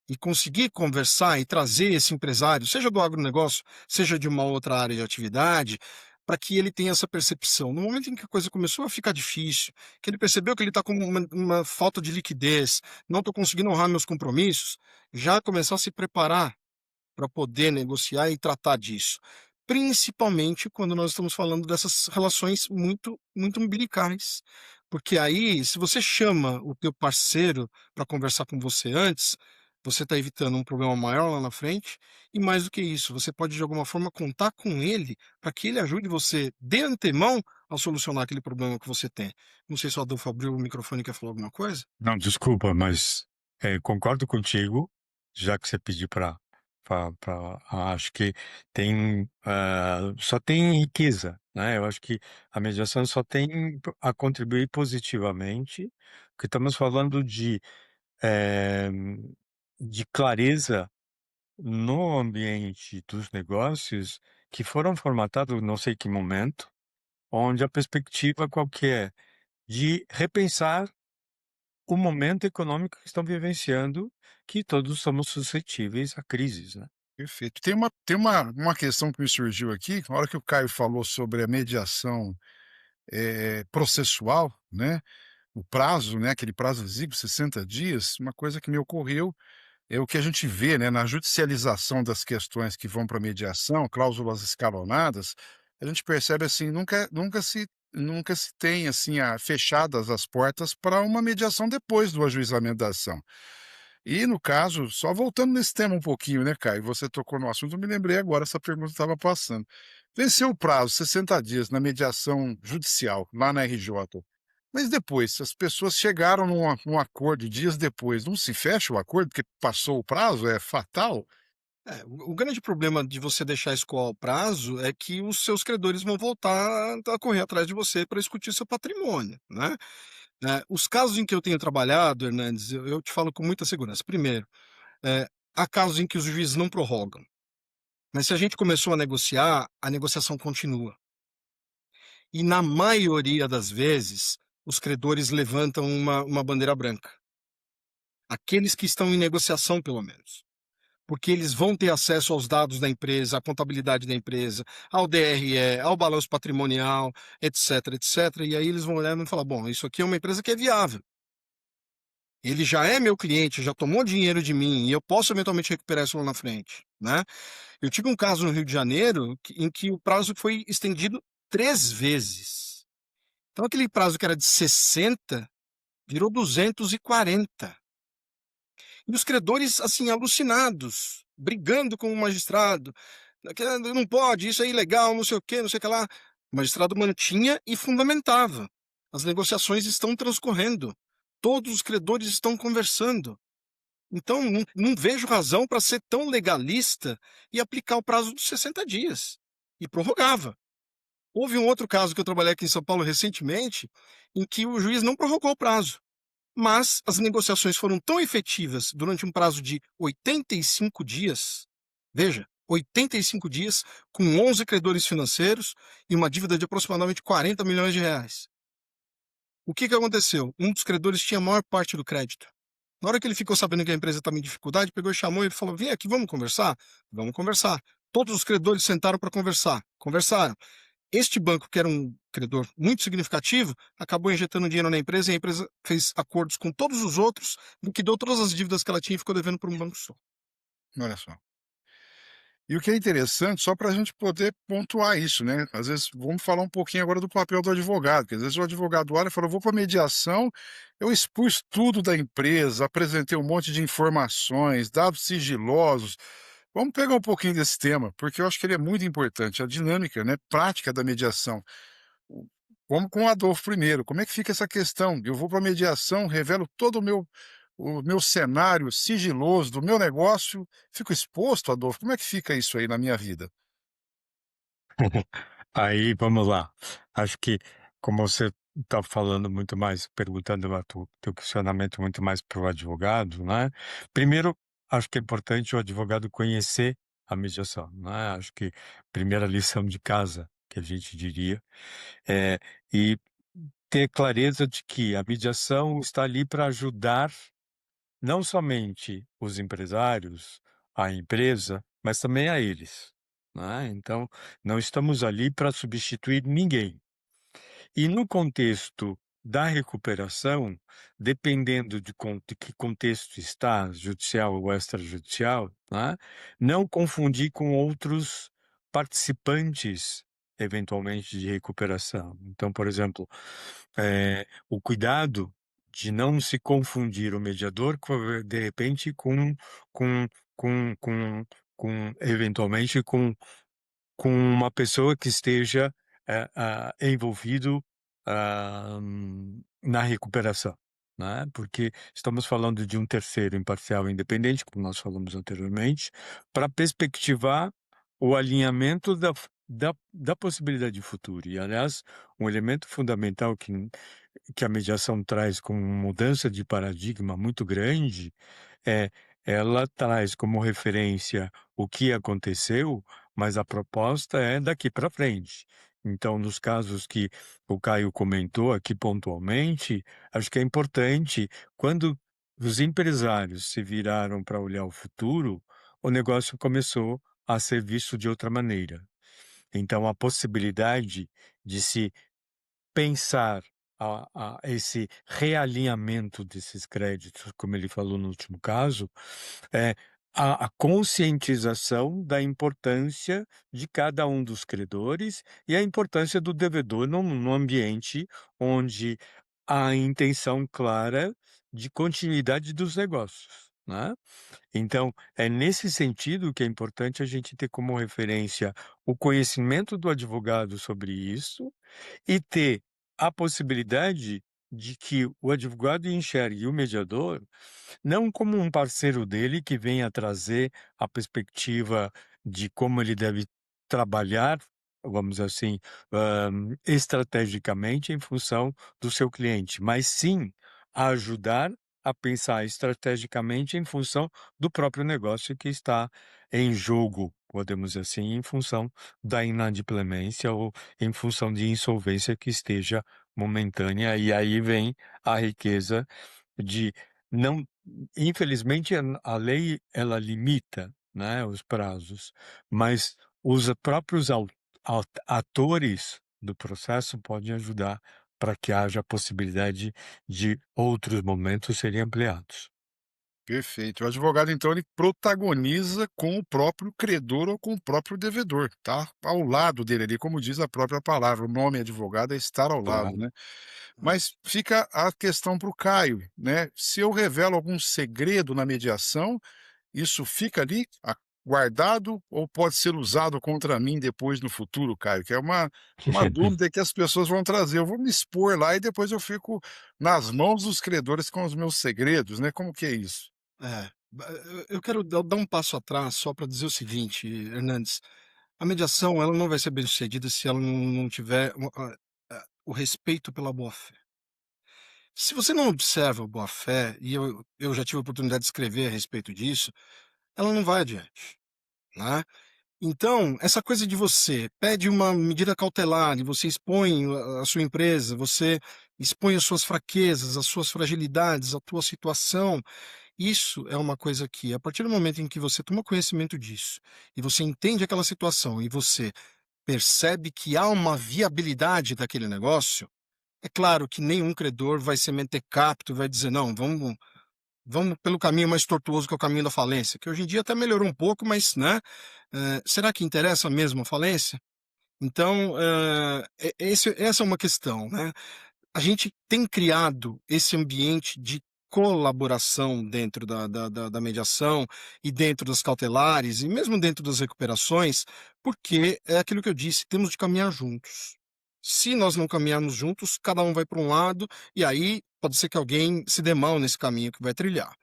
e conseguir conversar e trazer esse empresário, seja do agronegócio, seja de uma outra área de atividade, para que ele tenha essa percepção. No momento em que a coisa começou a ficar difícil, que ele percebeu que ele está com uma falta de liquidez, não estou conseguindo honrar meus compromissos, já começar a se preparar para poder negociar e tratar disso. Principalmente quando nós estamos falando dessas relações muito umbilicais. Porque aí, se você chama o teu parceiro para conversar com você antes, você está evitando um problema maior lá na frente, e mais do que isso, você pode de alguma forma contar com ele para que ele ajude você de antemão a solucionar aquele problema que você tem. Não sei se o Adolfo abriu o microfone e quer falar alguma coisa. Não, desculpa, mas concordo contigo, já que você pediu para. Acho que só tem riqueza, né? Eu acho que a mediação só tem a contribuir positivamente, porque estamos falando eh, de clareza no ambiente dos negócios que foram formatados, não sei que momento, onde a perspectiva qualquer de repensar o momento econômico que estão vivenciando, que todos somos suscetíveis a crises, né. Perfeito. Tem uma questão que me surgiu aqui, na hora que o Caio falou sobre a mediação, processual, né, o prazo, né, aquele prazo exíguo, 60 dias, uma coisa que me ocorreu é o que a gente vê, né, na judicialização das questões que vão para mediação, cláusulas escalonadas, a gente percebe, assim, nunca se tem, assim, fechadas as portas para uma mediação depois do ajuizamento da ação. E no caso, só voltando nesse tema um pouquinho, né, Caio, você tocou no assunto, eu me lembrei agora, essa pergunta estava passando. Venceu o prazo, 60 dias na mediação judicial, lá na RJ, mas depois, se as pessoas chegaram num acordo dias depois, não se fecha o acordo porque passou o prazo, é fatal? O grande problema de você deixar escoar o prazo é que os seus credores vão voltar a correr atrás de você para discutir seu patrimônio, né. Os casos em que eu tenho trabalhado, Hernandes, eu te falo com muita segurança. Primeiro, eh, há casos em que os juízes não prorrogam, mas se a gente começou a negociar, a negociação continua. E na maioria das vezes, os credores levantam uma bandeira branca. Aqueles que estão em negociação, pelo menos. Porque eles vão ter acesso aos dados da empresa, à contabilidade da empresa, ao DRE, ao balanço patrimonial, etc, etc. E aí eles vão olhar e vão falar: bom, isso aqui é uma empresa que é viável. Ele já é meu cliente, já tomou dinheiro de mim e eu posso eventualmente recuperar isso lá na frente, né? Eu tive um caso no Rio de Janeiro em que o prazo foi estendido 3 vezes. Então aquele prazo que era de 60 virou 240. E os credores, assim, alucinados, brigando com o magistrado, Não pode, isso é ilegal, não sei o quê, não sei o que lá". O magistrado mantinha e fundamentava. As negociações estão transcorrendo, todos os credores estão conversando. Então não vejo razão para ser tão legalista e aplicar o prazo dos 60 dias, e prorrogava. Houve um outro caso que eu trabalhei aqui em São Paulo recentemente, em que o juiz não prorrogou o prazo. Mas as negociações foram tão efetivas durante um prazo de 85 dias, veja, 85 dias, com 11 credores financeiros e uma dívida de aproximadamente R$ 40 milhões. O que aconteceu? Um dos credores tinha a maior parte do crédito. Na hora que ele ficou sabendo que a empresa estava em dificuldade, pegou e chamou e ele falou: "Vem aqui, vamos conversar?". "Vamos conversar". Todos os credores sentaram para conversar. Conversaram. Este banco, que era um credor muito significativo, acabou injetando dinheiro na empresa e a empresa fez acordos com todos os outros, liquidou todas as dívidas que ela tinha e ficou devendo para um banco só. Olha só. E o que é interessante, só para a gente poder pontuar isso, né, às vezes vamos falar um pouquinho agora do papel do advogado, que às vezes o advogado olha e fala: "Eu vou para mediação, eu expus tudo da empresa, apresentei um monte de informações, dados sigilosos, Vamos pegar um pouquinho desse tema, porque eu acho que ele é muito importante, a dinâmica, né, prática da mediação. O Como com o Adolfo primeiro, como é que fica essa questão? Eu vou para a mediação, revelo todo o meu cenário sigiloso do meu negócio, fico exposto, Adolfo, como é que fica isso aí na minha vida? Aí, vamos lá. Acho que como você está falando muito mais, perguntando a teu questionamento muito mais para o advogado, né? Primeiro, acho que é importante o advogado conhecer a mediação, né? Acho que primeira lição de casa, que a gente diria, é e ter clareza de que a mediação está ali para ajudar não somente os empresários, a empresa, mas também a eles, né. Então, não estamos ali para substituir ninguém. E no contexto da recuperação, dependendo de que contexto está, judicial ou extrajudicial, né, não confundir com outros participantes, eventualmente, de recuperação. Então, por exemplo, o cuidado de não se confundir o mediador de repente, com com com eventualmente, com uma pessoa que esteja, envolvido, na recuperação, né, porque estamos falando de um terceiro imparcial e independente, como nós falamos anteriormente, para perspectivar o alinhamento da possibilidade de futuro. E, aliás, um elemento fundamental que a mediação traz como mudança de paradigma muito grande, é ela traz como referência o que aconteceu, mas a proposta é daqui para frente. Então, nos casos que o Caio comentou aqui pontualmente, acho que é importante, quando os empresários se viraram para olhar o futuro, o negócio começou a ser visto de outra maneira. Então, a possibilidade de se pensar esse realinhamento desses créditos, como ele falou no último caso, é a conscientização da importância de cada um dos credores e a importância do devedor num ambiente onde há a intenção clara de continuidade dos negócios, né. Então, é nesse sentido que é importante a gente ter como referência o conhecimento do advogado sobre isso e ter a possibilidade de que o advogado enxergue o mediador não como um parceiro dele que venha trazer a perspectiva de como ele deve trabalhar, vamos dizer assim, estrategicamente em função do seu cliente, mas sim a ajudar a pensar estrategicamente em função do próprio negócio que está em jogo, podemos dizer assim, em função da inadimplência ou em função de insolvência que esteja momentânea, e aí vem a riqueza de não infelizmente a lei ela limita, né, os prazos, mas os próprios atores do processo podem ajudar para que haja a possibilidade de outros momentos serem ampliados. Perfeito. O advogado, então, ele protagoniza com o próprio credor ou com o próprio devedor, tá ao lado dele ali, como diz a própria palavra, o nome advogado é estar ao lado, Claro. né. Mas fica a questão para o Caio, né, se eu revelo algum segredo na mediação, isso fica ali guardado ou pode ser usado contra mim depois no futuro, Caio? Que é uma dúvida que as pessoas vão trazer. Eu vou me expor lá e depois eu fico nas mãos dos credores com os meus segredos, né, como que é isso? Eu quero dar um passo atrás só para dizer o seguinte, Hernandes, a mediação ela não vai ser bem-sucedida se ela não tiver o respeito pela boa-fé. Se você não observa a boa-fé, e eu já tive a oportunidade de escrever a respeito disso, ela não vai adiante, né. Então, essa coisa de você pede uma medida cautelar e você expõe a sua empresa, você expõe as suas fraquezas, as suas fragilidades, a tua situação, isso é uma coisa que, a partir do momento em que você toma conhecimento disso, e você entende aquela situação, e você percebe que há uma viabilidade daquele negócio, é claro que nenhum credor vai ser mentecapto, vai dizer: "Não, vamos pelo caminho mais tortuoso que é o caminho da falência", que hoje em dia até melhorou um pouco, mas, né, será que interessa mesmo a falência? Então, essa é uma questão, né. A gente tem criado esse ambiente de colaboração dentro da mediação e dentro das cautelares e mesmo dentro das recuperações, porque é aquilo que eu disse, temos de caminhar juntos. Se nós não caminharmos juntos, cada um vai para um lado, e aí pode ser que alguém se dê mal nesse caminho que vai trilhar.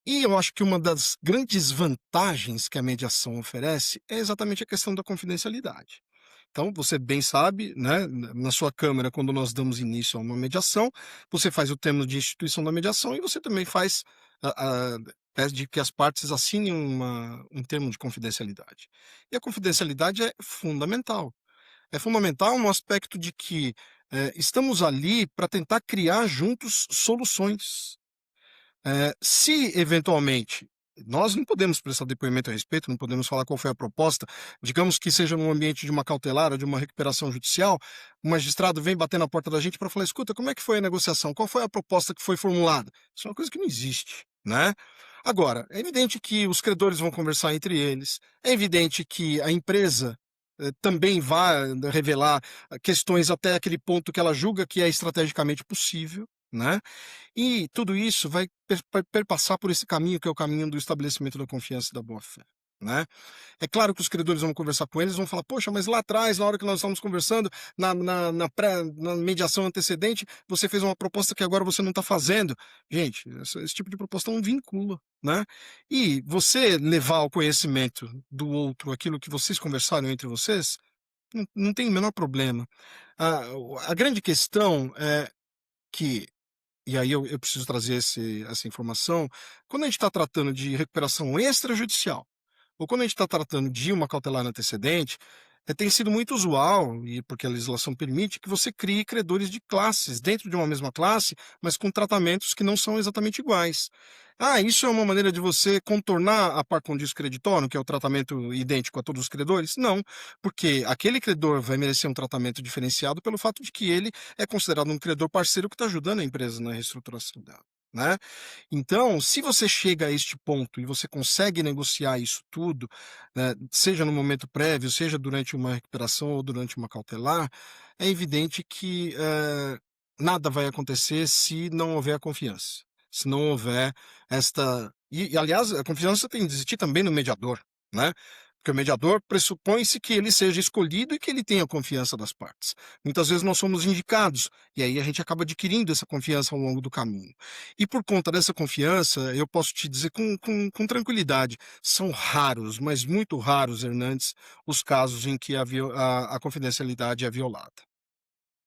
E eu acho que uma das grandes vantagens que a mediação oferece é exatamente a questão da confidencialidade. Então, você bem sabe, né, na sua câmara, quando nós damos início a uma mediação, você faz o termo de instituição da mediação e você também faz, pede que as partes assinem um termo de confidencialidade. E a confidencialidade é fundamental. É fundamental no aspecto de que estamos ali para tentar criar juntos soluções. Se eventualmente nós não podemos prestar depoimento a respeito, não podemos falar qual foi a proposta, digamos que seja no ambiente de uma cautelar ou de uma recuperação judicial, o magistrado vem bater na porta da gente para falar: escuta, como é que foi a negociação? Qual foi a proposta que foi formulada? Isso é uma coisa que não existe, né? Agora, é evidente que os credores vão conversar entre eles, é evidente que a empresa também vai revelar questões até aquele ponto que ela julga que é estrategicamente possível, né? E tudo isso vai perpassar por esse caminho, que é o caminho do estabelecimento da confiança e da boa-fé, né. É claro que os credores vão conversar com eles, vão falar: "Poxa, mas lá atrás, na hora que nós estávamos conversando, na mediação antecedente, você fez uma proposta que agora você não está fazendo". Gente, esse tipo de proposta não vincula, né. E você levar ao conhecimento do outro aquilo que vocês conversaram entre vocês, não tem o menor problema. A grande questão é que e aí eu preciso trazer essa informação. Quando a gente está tratando de recuperação extrajudicial, ou quando a gente está tratando de uma cautelar antecedente, tem sido muito usual, e porque a legislação permite, que você crie credores de classes, dentro de uma mesma classe, mas com tratamentos que não são exatamente iguais. Isso é uma maneira de você contornar a par condis creditório, que é o tratamento idêntico a todos os credores? Não, porque aquele credor vai merecer um tratamento diferenciado pelo fato de que ele é considerado um credor parceiro que está ajudando a empresa na reestruturação dela, né? Então, se você chega a este ponto e você consegue negociar isso tudo, seja no momento prévio, seja durante uma recuperação ou durante uma cautelar, é evidente que nada vai acontecer se não houver a confiança. Se não houver esta. Aliás, a confiança tem de existir também no mediador, né? Porque o mediador pressupõe-se que ele seja escolhido e que ele tenha a confiança das partes. Muitas vezes nós somos indicados, e aí a gente acaba adquirindo essa confiança ao longo do caminho. E por conta dessa confiança, eu posso te dizer com tranquilidade, são raros, mas muito raros, Hernandes, os casos em que a confidencialidade é violada.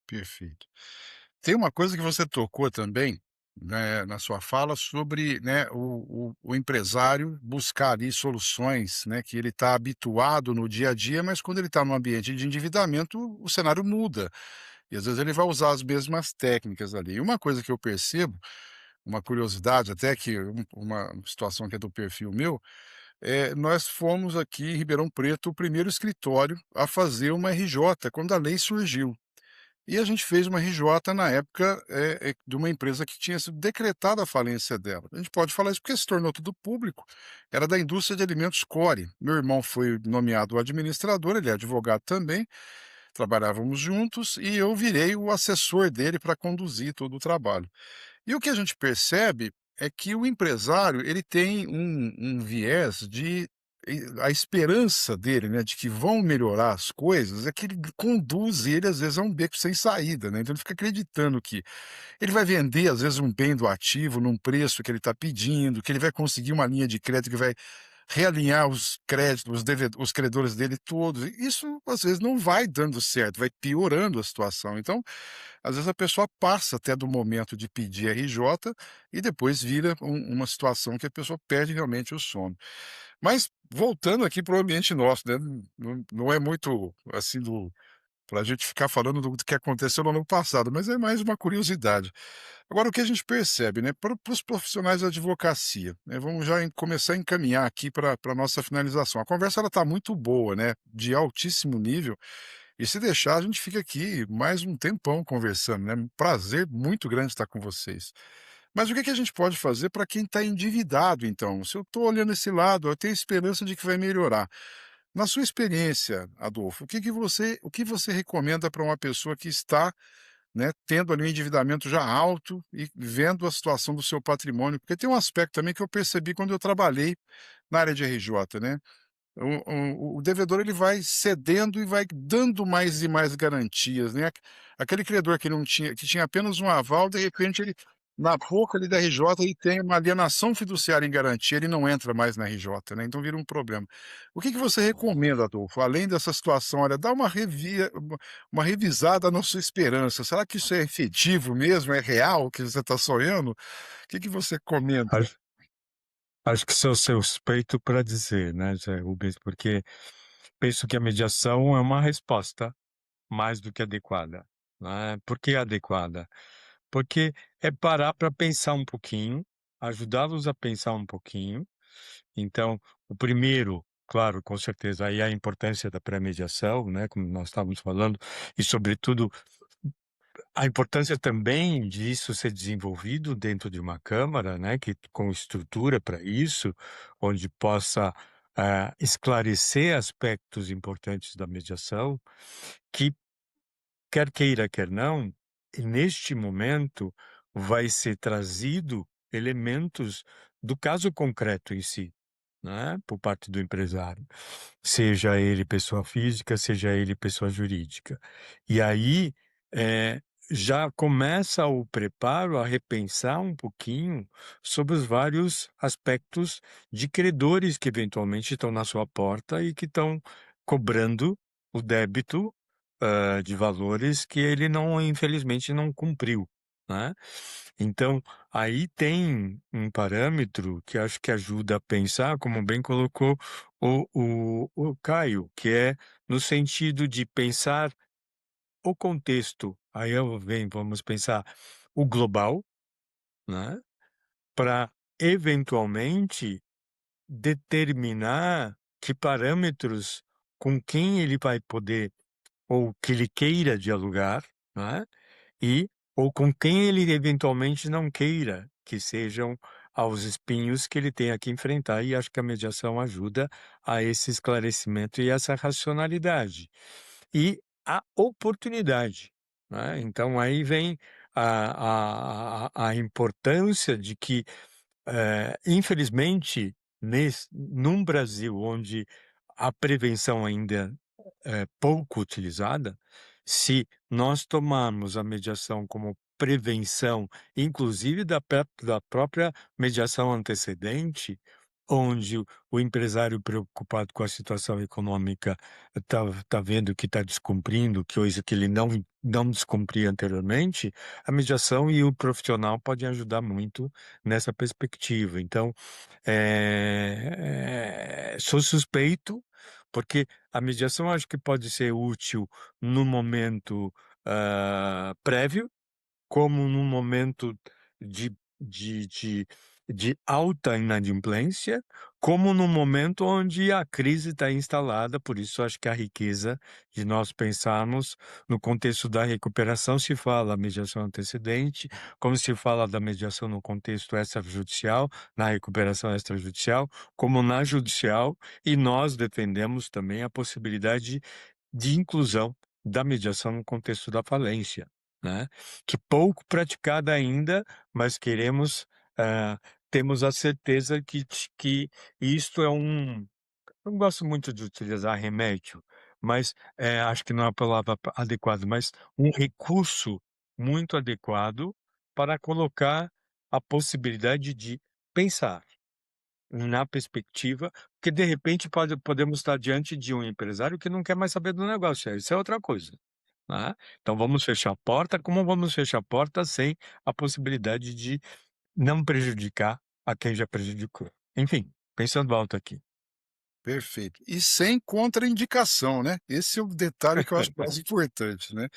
Perfeito. Tem uma coisa que você tocou também, né, na sua fala sobre, né, o empresário buscar ali soluções, né, que ele está habituado no dia a dia, mas quando ele está num ambiente de endividamento, o cenário muda. E às vezes ele vai usar as mesmas técnicas ali. E uma coisa que eu percebo, uma curiosidade até que uma situação que é do perfil meu, nós fomos aqui em Ribeirão Preto o primeiro escritório a fazer uma RJ quando a lei surgiu. E a gente fez uma RJ na época, de uma empresa que tinha sido decretada a falência dela. A gente pode falar isso porque se tornou tudo público, era da indústria de alimentos Core. Meu irmão foi nomeado administrador, ele é advogado também, trabalhávamos juntos e eu virei o assessor dele para conduzir todo o trabalho. E o que a gente percebe é que o empresário, ele tem um viés de a esperança dele, né, de que vão melhorar as coisas, é que ele conduz ele, às vezes, a um beco sem saída, né, então ele fica acreditando que ele vai vender, às vezes, um bem do ativo num preço que ele está pedindo, que ele vai conseguir uma linha de crédito que vai realinhar os créditos, os credores dele todos, e isso, às vezes, não vai dando certo, vai piorando a situação. Então, às vezes a pessoa passa até do momento de pedir RJ e depois vira uma situação que a pessoa perde realmente o sono. Mas voltando aqui para o ambiente nosso, né, não é muito, assim, para a gente ficar falando do que aconteceu no ano passado, mas é mais uma curiosidade. Agora o que a gente percebe, né, para os profissionais da advocacia, né, vamos já começar a encaminhar aqui para a nossa finalização. A conversa ela está muito boa, né, de altíssimo nível, e se deixar, a gente fica aqui mais um tempão conversando, né? Um prazer muito grande estar com vocês. Mas o que que a gente pode fazer para quem está endividado, então? Se eu estou olhando esse lado, eu tenho esperança de que vai melhorar. Na sua experiência, Adolfo, o que você recomenda para uma pessoa que está né, tendo ali um endividamento já alto e vendo a situação do seu patrimônio, porque tem um aspecto também que eu percebi quando eu trabalhei na área de RJ, né, o devedor ele vai cedendo e vai dando mais e mais garantias, né, aquele credor que não tinha que tinha apenas um aval, de repente ele na boca ali da RJ ele tem uma alienação fiduciária em garantia, ele não entra mais na RJ, né, então vira um problema. O que que você recomenda, Adolfo, além dessa situação, olha, dá uma revisada na sua esperança, será que isso é efetivo mesmo, é real que você está sonhando? O que que você comenta? Acho acho que sou suspeito para dizer, né, Zé Rubens, porque penso que a mediação é uma resposta mais do que adequada, né. Por que adequada? Porque é parar para pensar um pouquinho, ajudá-los a pensar um pouquinho. Então, o primeiro, claro, com certeza, aí a importância da pré-mediação, né, como nós estávamos falando, e sobretudo a importância também disso ser desenvolvido dentro de uma câmara, né, que com estrutura para isso, onde possa, esclarecer aspectos importantes da mediação, que quer queira, quer não, e neste momento vai ser trazido elementos do caso concreto em si, né, por parte do empresário, seja ele pessoa física, seja ele pessoa jurídica. E aí, eh, já começa o preparo a repensar um pouquinho sobre os vários aspectos de credores que eventualmente estão na sua porta e que estão cobrando o débito, de valores que ele não infelizmente não cumpriu, né. Então, aí tem um parâmetro que acho que ajuda a pensar, como bem colocou o Caio, que é no sentido de pensar o contexto, aí eu venho vamos pensar o global, né, para eventualmente determinar que parâmetros com quem ele vai poder ou que ele queira dialogar, né, e ou com quem ele eventualmente não queira que sejam aos espinhos que ele tenha que enfrentar, e acho que a mediação ajuda a esse esclarecimento e essa racionalidade. E a oportunidade, né, então aí vem a importância de que, infelizmente, num Brasil onde a prevenção ainda é pouco utilizada, se nós tomarmos a mediação como prevenção, inclusive da própria mediação antecedente, onde o empresário preocupado com a situação econômica está vendo que está descumprindo, coisa que ele não descumpria anteriormente, a mediação e o profissional podem ajudar muito nessa perspectiva. Então, sou suspeito, porque a mediação acho que pode ser útil no momento, prévio, como num momento de de de de alta inadimplência, como no momento onde a crise está instalada, por isso acho que a riqueza de nós pensarmos no contexto da recuperação, se fala mediação antecedente, como se fala da mediação no contexto extrajudicial, na recuperação extrajudicial, como na judicial, e nós defendemos também a possibilidade de inclusão da mediação no contexto da falência, né, que pouco praticada ainda, mas queremos, temos a certeza que isto é não gosto muito de utilizar remédio, mas, acho que não é a palavra adequada, mas um recurso muito adequado para colocar a possibilidade de pensar na perspectiva, porque de repente podemos estar diante de um empresário que não quer mais saber do negócio, isso é outra coisa, né. Então vamos fechar a porta, como vamos fechar a porta sem a possibilidade de não prejudicar a quem já prejudicou. Enfim, pensando alto aqui. Perfeito. E sem contraindicação, né, esse é o detalhe que eu acho mais importante, né.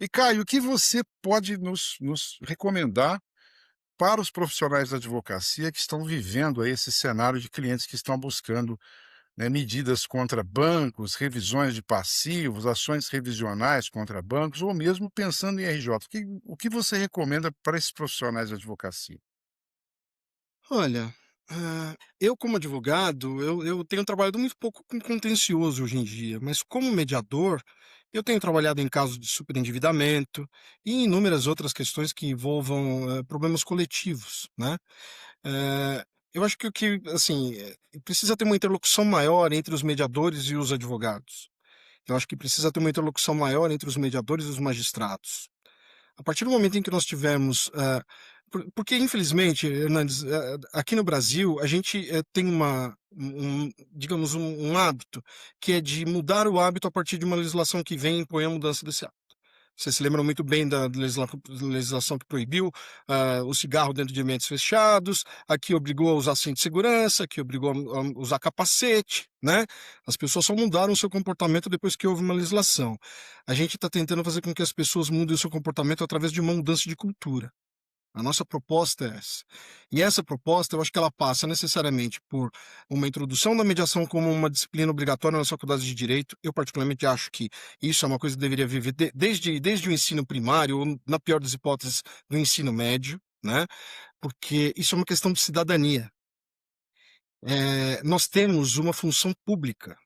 E Caio, o que você pode nos recomendar para os profissionais da advocacia que estão vivendo aí esse cenário de clientes que estão buscando, né, medidas contra bancos, revisões de passivos, ações revisionais contra bancos ou mesmo pensando em RJ. O que você recomenda para esses profissionais da advocacia? Olha, Eu como advogado, eu tenho trabalhado muito pouco com contencioso hoje em dia, mas como mediador, eu tenho trabalhado em casos de superendividamento e inúmeras outras questões que envolvam, problemas coletivos, né. Eu acho que assim, precisa ter uma interlocução maior entre os mediadores e os advogados. Eu acho que precisa ter uma interlocução maior entre os mediadores e os magistrados. A partir do momento em que nós tivermos, porque infelizmente, Hernandes, aqui no Brasil a gente, tem digamos um hábito, que é de mudar o hábito a partir de uma legislação que vem e impõe a mudança desse hábito. Vocês se lembram muito bem da legislação que proibiu, o cigarro dentro de ambientes fechados, aqui obrigou a usar cinto de segurança, aqui obrigou a usar capacete, né. As pessoas só mudaram o seu comportamento depois que houve uma legislação. A gente está tentando fazer com que as pessoas mudem o seu comportamento através de uma mudança de cultura. A nossa proposta é essa. E essa proposta, eu acho que ela passa necessariamente por uma introdução da mediação como uma disciplina obrigatória nas faculdades de direito. Eu particularmente acho que isso é uma coisa que deveria viver desde o ensino primário, ou na pior das hipóteses, do ensino médio, né? Porque isso é uma questão de cidadania. Nós temos uma função pública.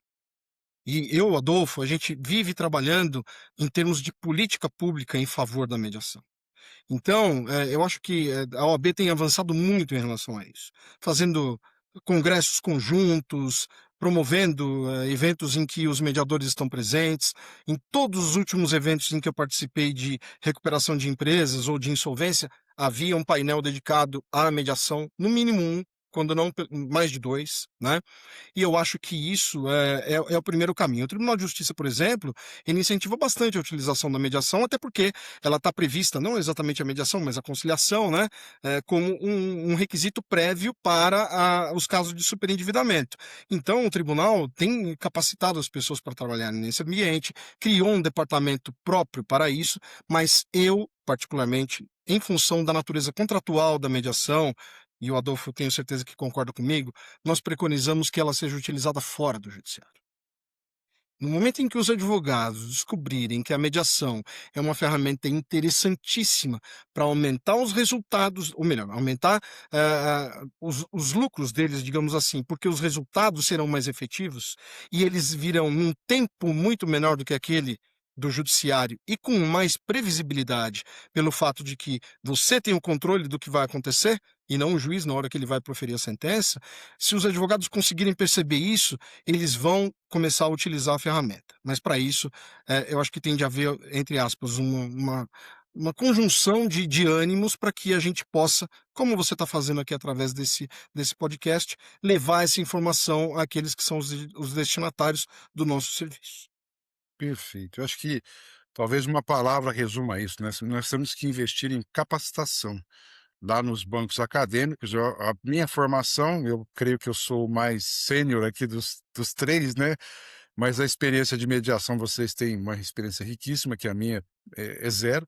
E eu, Adolfo, a gente vive trabalhando em termos de política pública em favor da mediação. Então, eu acho que, a OAB tem avançado muito em relação a isso, fazendo congressos conjuntos, promovendo, eventos em que os mediadores estão presentes. Em todos os últimos eventos em que eu participei de recuperação de empresas ou de insolvência, havia um painel dedicado à mediação, no mínimo um, quando não mais de 2, né. E eu acho que isso é o primeiro caminho. O Tribunal de Justiça, por exemplo, ele incentiva bastante a utilização da mediação, até porque ela está prevista, não exatamente a mediação, mas a conciliação, né, como um requisito prévio para os casos de superendividamento. Então, o tribunal tem capacitado as pessoas para trabalharem nesse ambiente, criou um departamento próprio para isso, mas eu, particularmente, em função da natureza contratual da mediação, e o Adolfo, eu tenho certeza que concorda comigo, nós preconizamos que ela seja utilizada fora do judiciário. No momento em que os advogados descobrirem que a mediação é uma ferramenta interessantíssima para aumentar os resultados, ou melhor, aumentar os lucros deles, digamos assim, porque os resultados serão mais efetivos e eles virão num tempo muito menor do que aquele do judiciário e com mais previsibilidade, pelo fato de que você tem o controle do que vai acontecer e não o juiz na hora que ele vai proferir a sentença. Se os advogados conseguirem perceber isso, eles vão começar a utilizar a ferramenta. Mas para isso, eu acho que tem de haver, entre aspas, uma conjunção de ânimos para que a gente possa, como você está fazendo aqui através desse podcast, levar essa informação àqueles que são os destinatários do nosso serviço. Perfeito. Eu acho que talvez uma palavra resuma isso, né, nós temos que investir em capacitação. Lá nos bancos acadêmicos, a minha formação, eu creio que eu sou o mais sênior aqui dos 3, né, mas a experiência de mediação, vocês têm uma experiência riquíssima, que a minha é 0,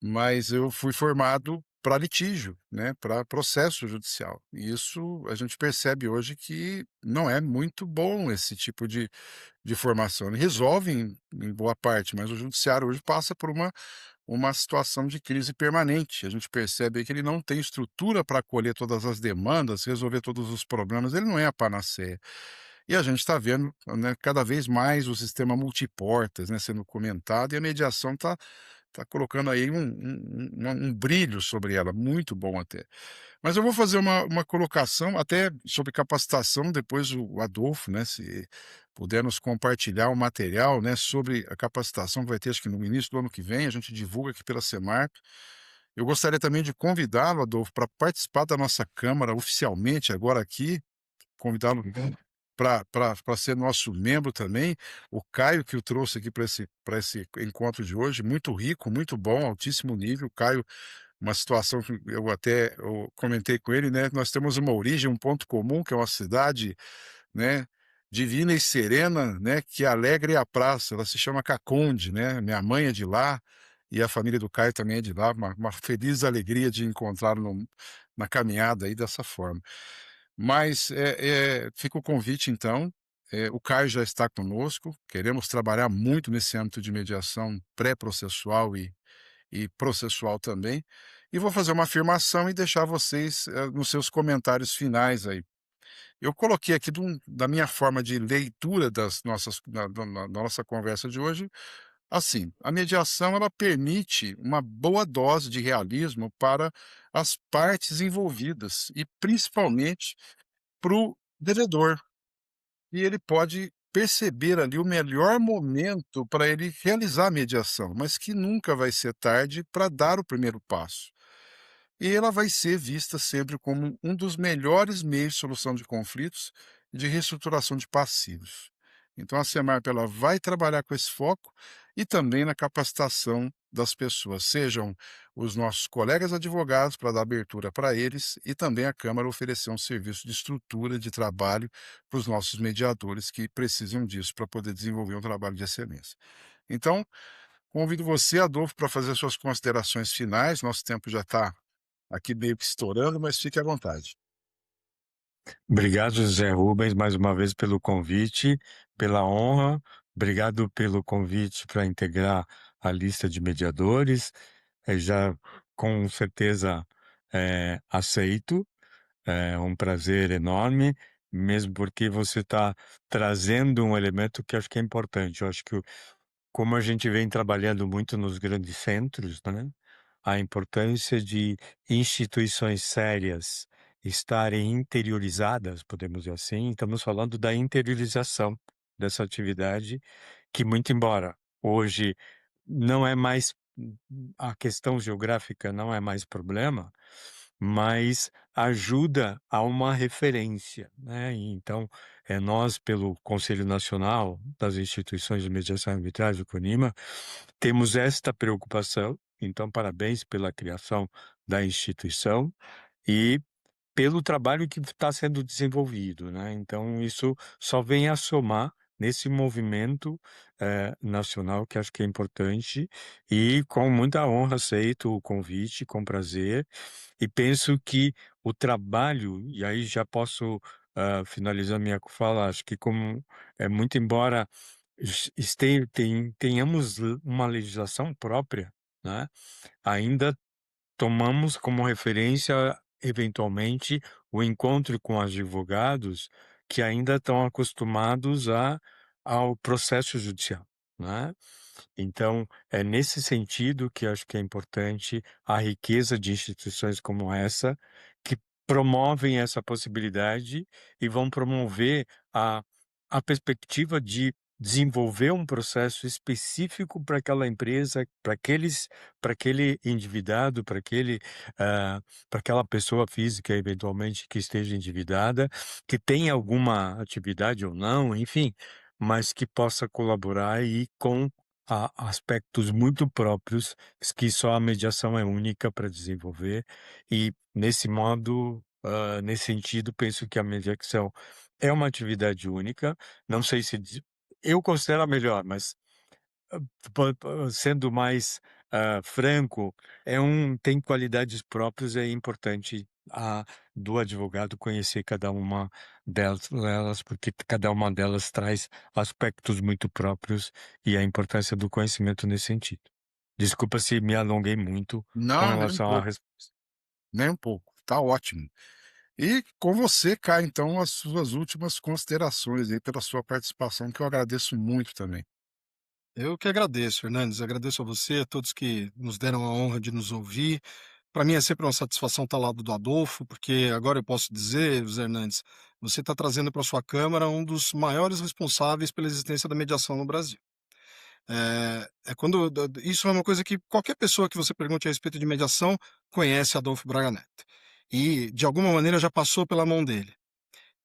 mas eu fui formado para litígio, né, para processo judicial. E isso a gente percebe hoje que não é muito bom esse tipo de formação. Ele resolve em boa parte, mas o judiciário hoje passa por uma situação de crise permanente. A gente percebe aí que ele não tem estrutura para acolher todas as demandas, resolver todos os problemas, ele não é a panaceia. E a gente está vendo, né, cada vez mais o sistema multiportas, né, sendo comentado, e a mediação está colocando aí um brilho sobre ela, muito bom até. Mas eu vou fazer uma colocação até sobre capacitação, depois o Adolfo, né, se puder nos compartilhar o material, né, sobre a capacitação que vai ter, acho que no início do ano que vem, a gente divulga aqui pela Semarp. Eu gostaria também de convidá-lo, Adolfo, para participar da nossa câmara oficialmente agora aqui, convidá-lo para ser nosso membro também. O Caio que o trouxe aqui para esse encontro de hoje, muito rico, muito bom, altíssimo nível. O Caio, uma situação que eu comentei com ele, né, nós temos uma origem, um ponto comum, que é uma cidade, né, divina e serena, né, que alegre é a praça, ela se chama Caconde, né, minha mãe é de lá, e a família do Caio também é de lá, uma feliz alegria de encontrá-lo na caminhada aí dessa forma. Mas, fica o convite então, o Caio já está conosco, queremos trabalhar muito nesse âmbito de mediação pré-processual e processual também. e vou fazer uma afirmação e deixar vocês, nos seus comentários finais aí. Eu coloquei aqui da minha forma de leitura das nossas da nossa conversa de hoje, assim: a mediação ela permite uma boa dose de realismo para as partes envolvidas e principalmente para o devedor. E ele pode perceber ali o melhor momento para ele realizar a mediação, mas que nunca vai ser tarde para dar o primeiro passo. E ela vai ser vista sempre como um dos melhores meios de solução de conflitos e de reestruturação de passivos. Então a Semarp ela vai trabalhar com esse foco e também na capacitação das pessoas, sejam os nossos colegas advogados para dar abertura para eles e também a Câmara oferecer um serviço de estrutura de trabalho para os nossos mediadores que precisam disso para poder desenvolver um trabalho de excelência. Então, convido você, Adolfo, para fazer suas considerações finais. Nosso tempo já está aqui meio que estourando, mas fique à vontade. Obrigado, José Rubens, mais uma vez pelo convite, pela honra. Obrigado pelo convite para integrar a lista de mediadores. Já com certeza aceito. É um prazer enorme, mesmo porque você está trazendo um elemento que acho que é importante. Eu acho que como a gente vem trabalhando muito nos grandes centros, né, a importância de instituições sérias estarem interiorizadas, podemos dizer assim, estamos falando da interiorização dessa atividade, que muito embora hoje não é mais a questão geográfica não é mais problema, mas ajuda a uma referência, né? E então, nós, pelo Conselho Nacional das Instituições de Mediação e Arbitragem, o CONIMA, temos esta preocupação. Então, parabéns pela criação da instituição e pelo trabalho que está sendo desenvolvido, né? Então, isso só vem a somar nesse movimento nacional que acho que é importante e com muita honra aceito o convite, com prazer, e penso que o trabalho, e aí já posso finalizar minha fala, acho que como muito embora tenhamos uma legislação própria, né? Ainda tomamos como referência, eventualmente, o encontro com advogados que ainda estão acostumados ao processo judicial, né? Então, é nesse sentido que acho que é importante a riqueza de instituições como essa, que promovem essa possibilidade e vão promover a, a perspectiva de desenvolver um processo específico para aquela empresa, para aquele endividado, para aquela pessoa física, eventualmente, que esteja endividada, que tenha alguma atividade ou não, enfim, mas que possa colaborar e com aspectos muito próprios que só a mediação é única para desenvolver e nesse modo, nesse sentido, penso que a mediação é uma atividade única. Não sei se eu considero a melhor, mas sendo mais franco, tem qualidades próprias, é importante do advogado conhecer cada uma delas, porque cada uma delas traz aspectos muito próprios e a importância do conhecimento nesse sentido. Desculpa se me alonguei muito com Não, nem um relação à pouco, resposta. nem um pouco. Tá ótimo. E com você cá, então, as suas últimas considerações aí pela sua participação, que eu agradeço muito também. Eu que agradeço, Hernandes. Agradeço a você, a todos que nos deram a honra de nos ouvir. Para mim é sempre uma satisfação estar ao lado do Adolfo, porque agora eu posso dizer, José Hernandes, você está trazendo para sua Câmara um dos maiores responsáveis pela existência da mediação no Brasil. Isso é uma coisa que qualquer pessoa que você pergunte a respeito de mediação conhece Adolfo Braga Neto. E, de alguma maneira, já passou pela mão dele.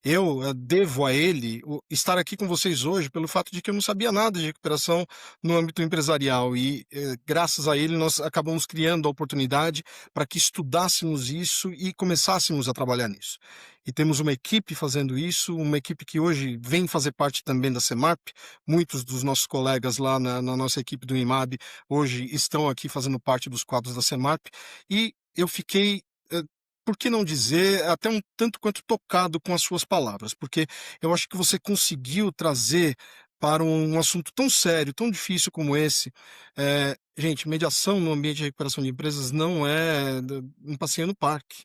Eu, devo a ele estar aqui com vocês hoje pelo fato de que eu não sabia nada de recuperação no âmbito empresarial e, graças a ele, nós acabamos criando a oportunidade para que estudássemos isso e começássemos a trabalhar nisso. E temos uma equipe fazendo isso, uma equipe que hoje vem fazer parte também da Semarp. Muitos dos nossos colegas lá na nossa equipe do IMAB hoje estão aqui fazendo parte dos quadros da Semarp e eu fiquei por que não dizer, até um tanto quanto tocado com as suas palavras, porque eu acho que você conseguiu trazer para um assunto tão sério, tão difícil como esse. Gente, mediação no ambiente de recuperação de empresas não é um passeio no parque.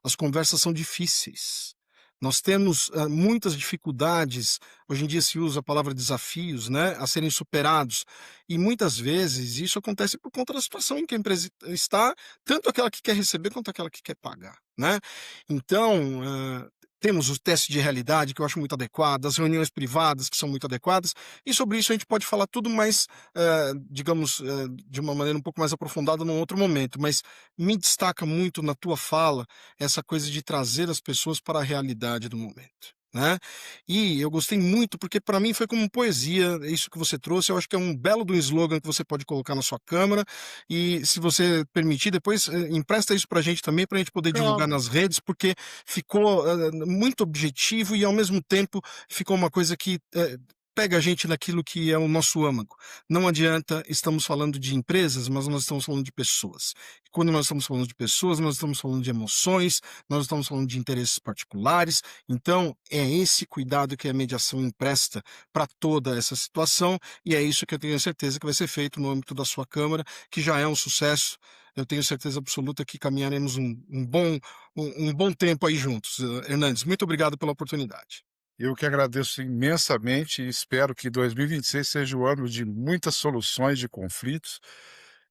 As conversas são difíceis. Nós temos, muitas dificuldades, hoje em dia se usa a palavra desafios, né, a serem superados, e muitas vezes isso acontece por conta da situação em que a empresa está, tanto aquela que quer receber quanto aquela que quer pagar, né. Então, temos o teste de realidade, que eu acho muito adequado, as reuniões privadas, que são muito adequadas, e sobre isso a gente pode falar tudo mais, digamos, de uma maneira um pouco mais aprofundada num outro momento, mas me destaca muito na tua fala essa coisa de trazer as pessoas para a realidade do momento, né. E eu gostei muito, porque para mim foi como poesia, isso que você trouxe, eu acho que é um belo de um slogan que você pode colocar na sua câmara, e se você permitir depois, empresta isso pra gente também, pra gente poder divulgar Claro. nas redes, porque ficou, muito objetivo e ao mesmo tempo ficou uma coisa que, pega a gente naquilo que é o nosso âmago. Não adianta, estamos falando de empresas, mas nós estamos falando de pessoas. E quando nós estamos falando de pessoas, nós estamos falando de emoções, nós estamos falando de interesses particulares. Então, é esse cuidado que a mediação empresta para toda essa situação, e é isso que eu tenho certeza que vai ser feito no âmbito da sua Câmara, que já é um sucesso. Eu tenho certeza absoluta que caminharemos um bom tempo aí juntos. Hernandes, muito obrigado pela oportunidade. Eu que agradeço imensamente e espero que 2026 seja o ano de muitas soluções de conflitos.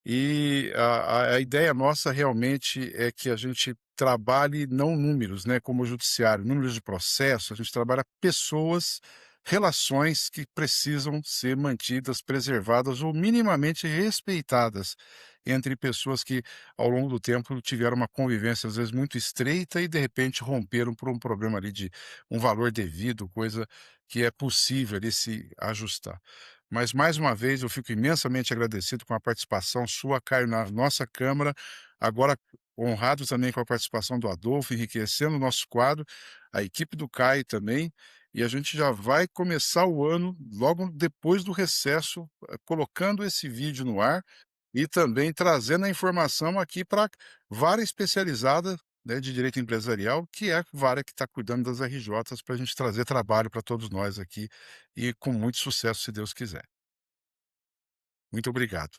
E a ideia nossa realmente é que a gente trabalhe não números, né, como o judiciário, números de processo, a gente trabalha pessoas, relações que precisam ser mantidas, preservadas ou minimamente respeitadas entre pessoas que, ao longo do tempo, tiveram uma convivência, às vezes, muito estreita e, de repente, romperam por um problema ali de um valor devido, coisa que é possível ali se ajustar. Mas, mais uma vez, eu fico imensamente agradecido com a participação sua, Caio, na nossa Câmara. Agora, honrado também com a participação do Adolfo, enriquecendo o nosso quadro, a equipe do Caio também. E a gente já vai começar o ano, logo depois do recesso, colocando esse vídeo no ar e também trazendo a informação aqui para vara especializada, né, de direito empresarial, que é a vara que está cuidando das RJs, para a gente trazer trabalho para todos nós aqui e com muito sucesso, se Deus quiser. Muito obrigado.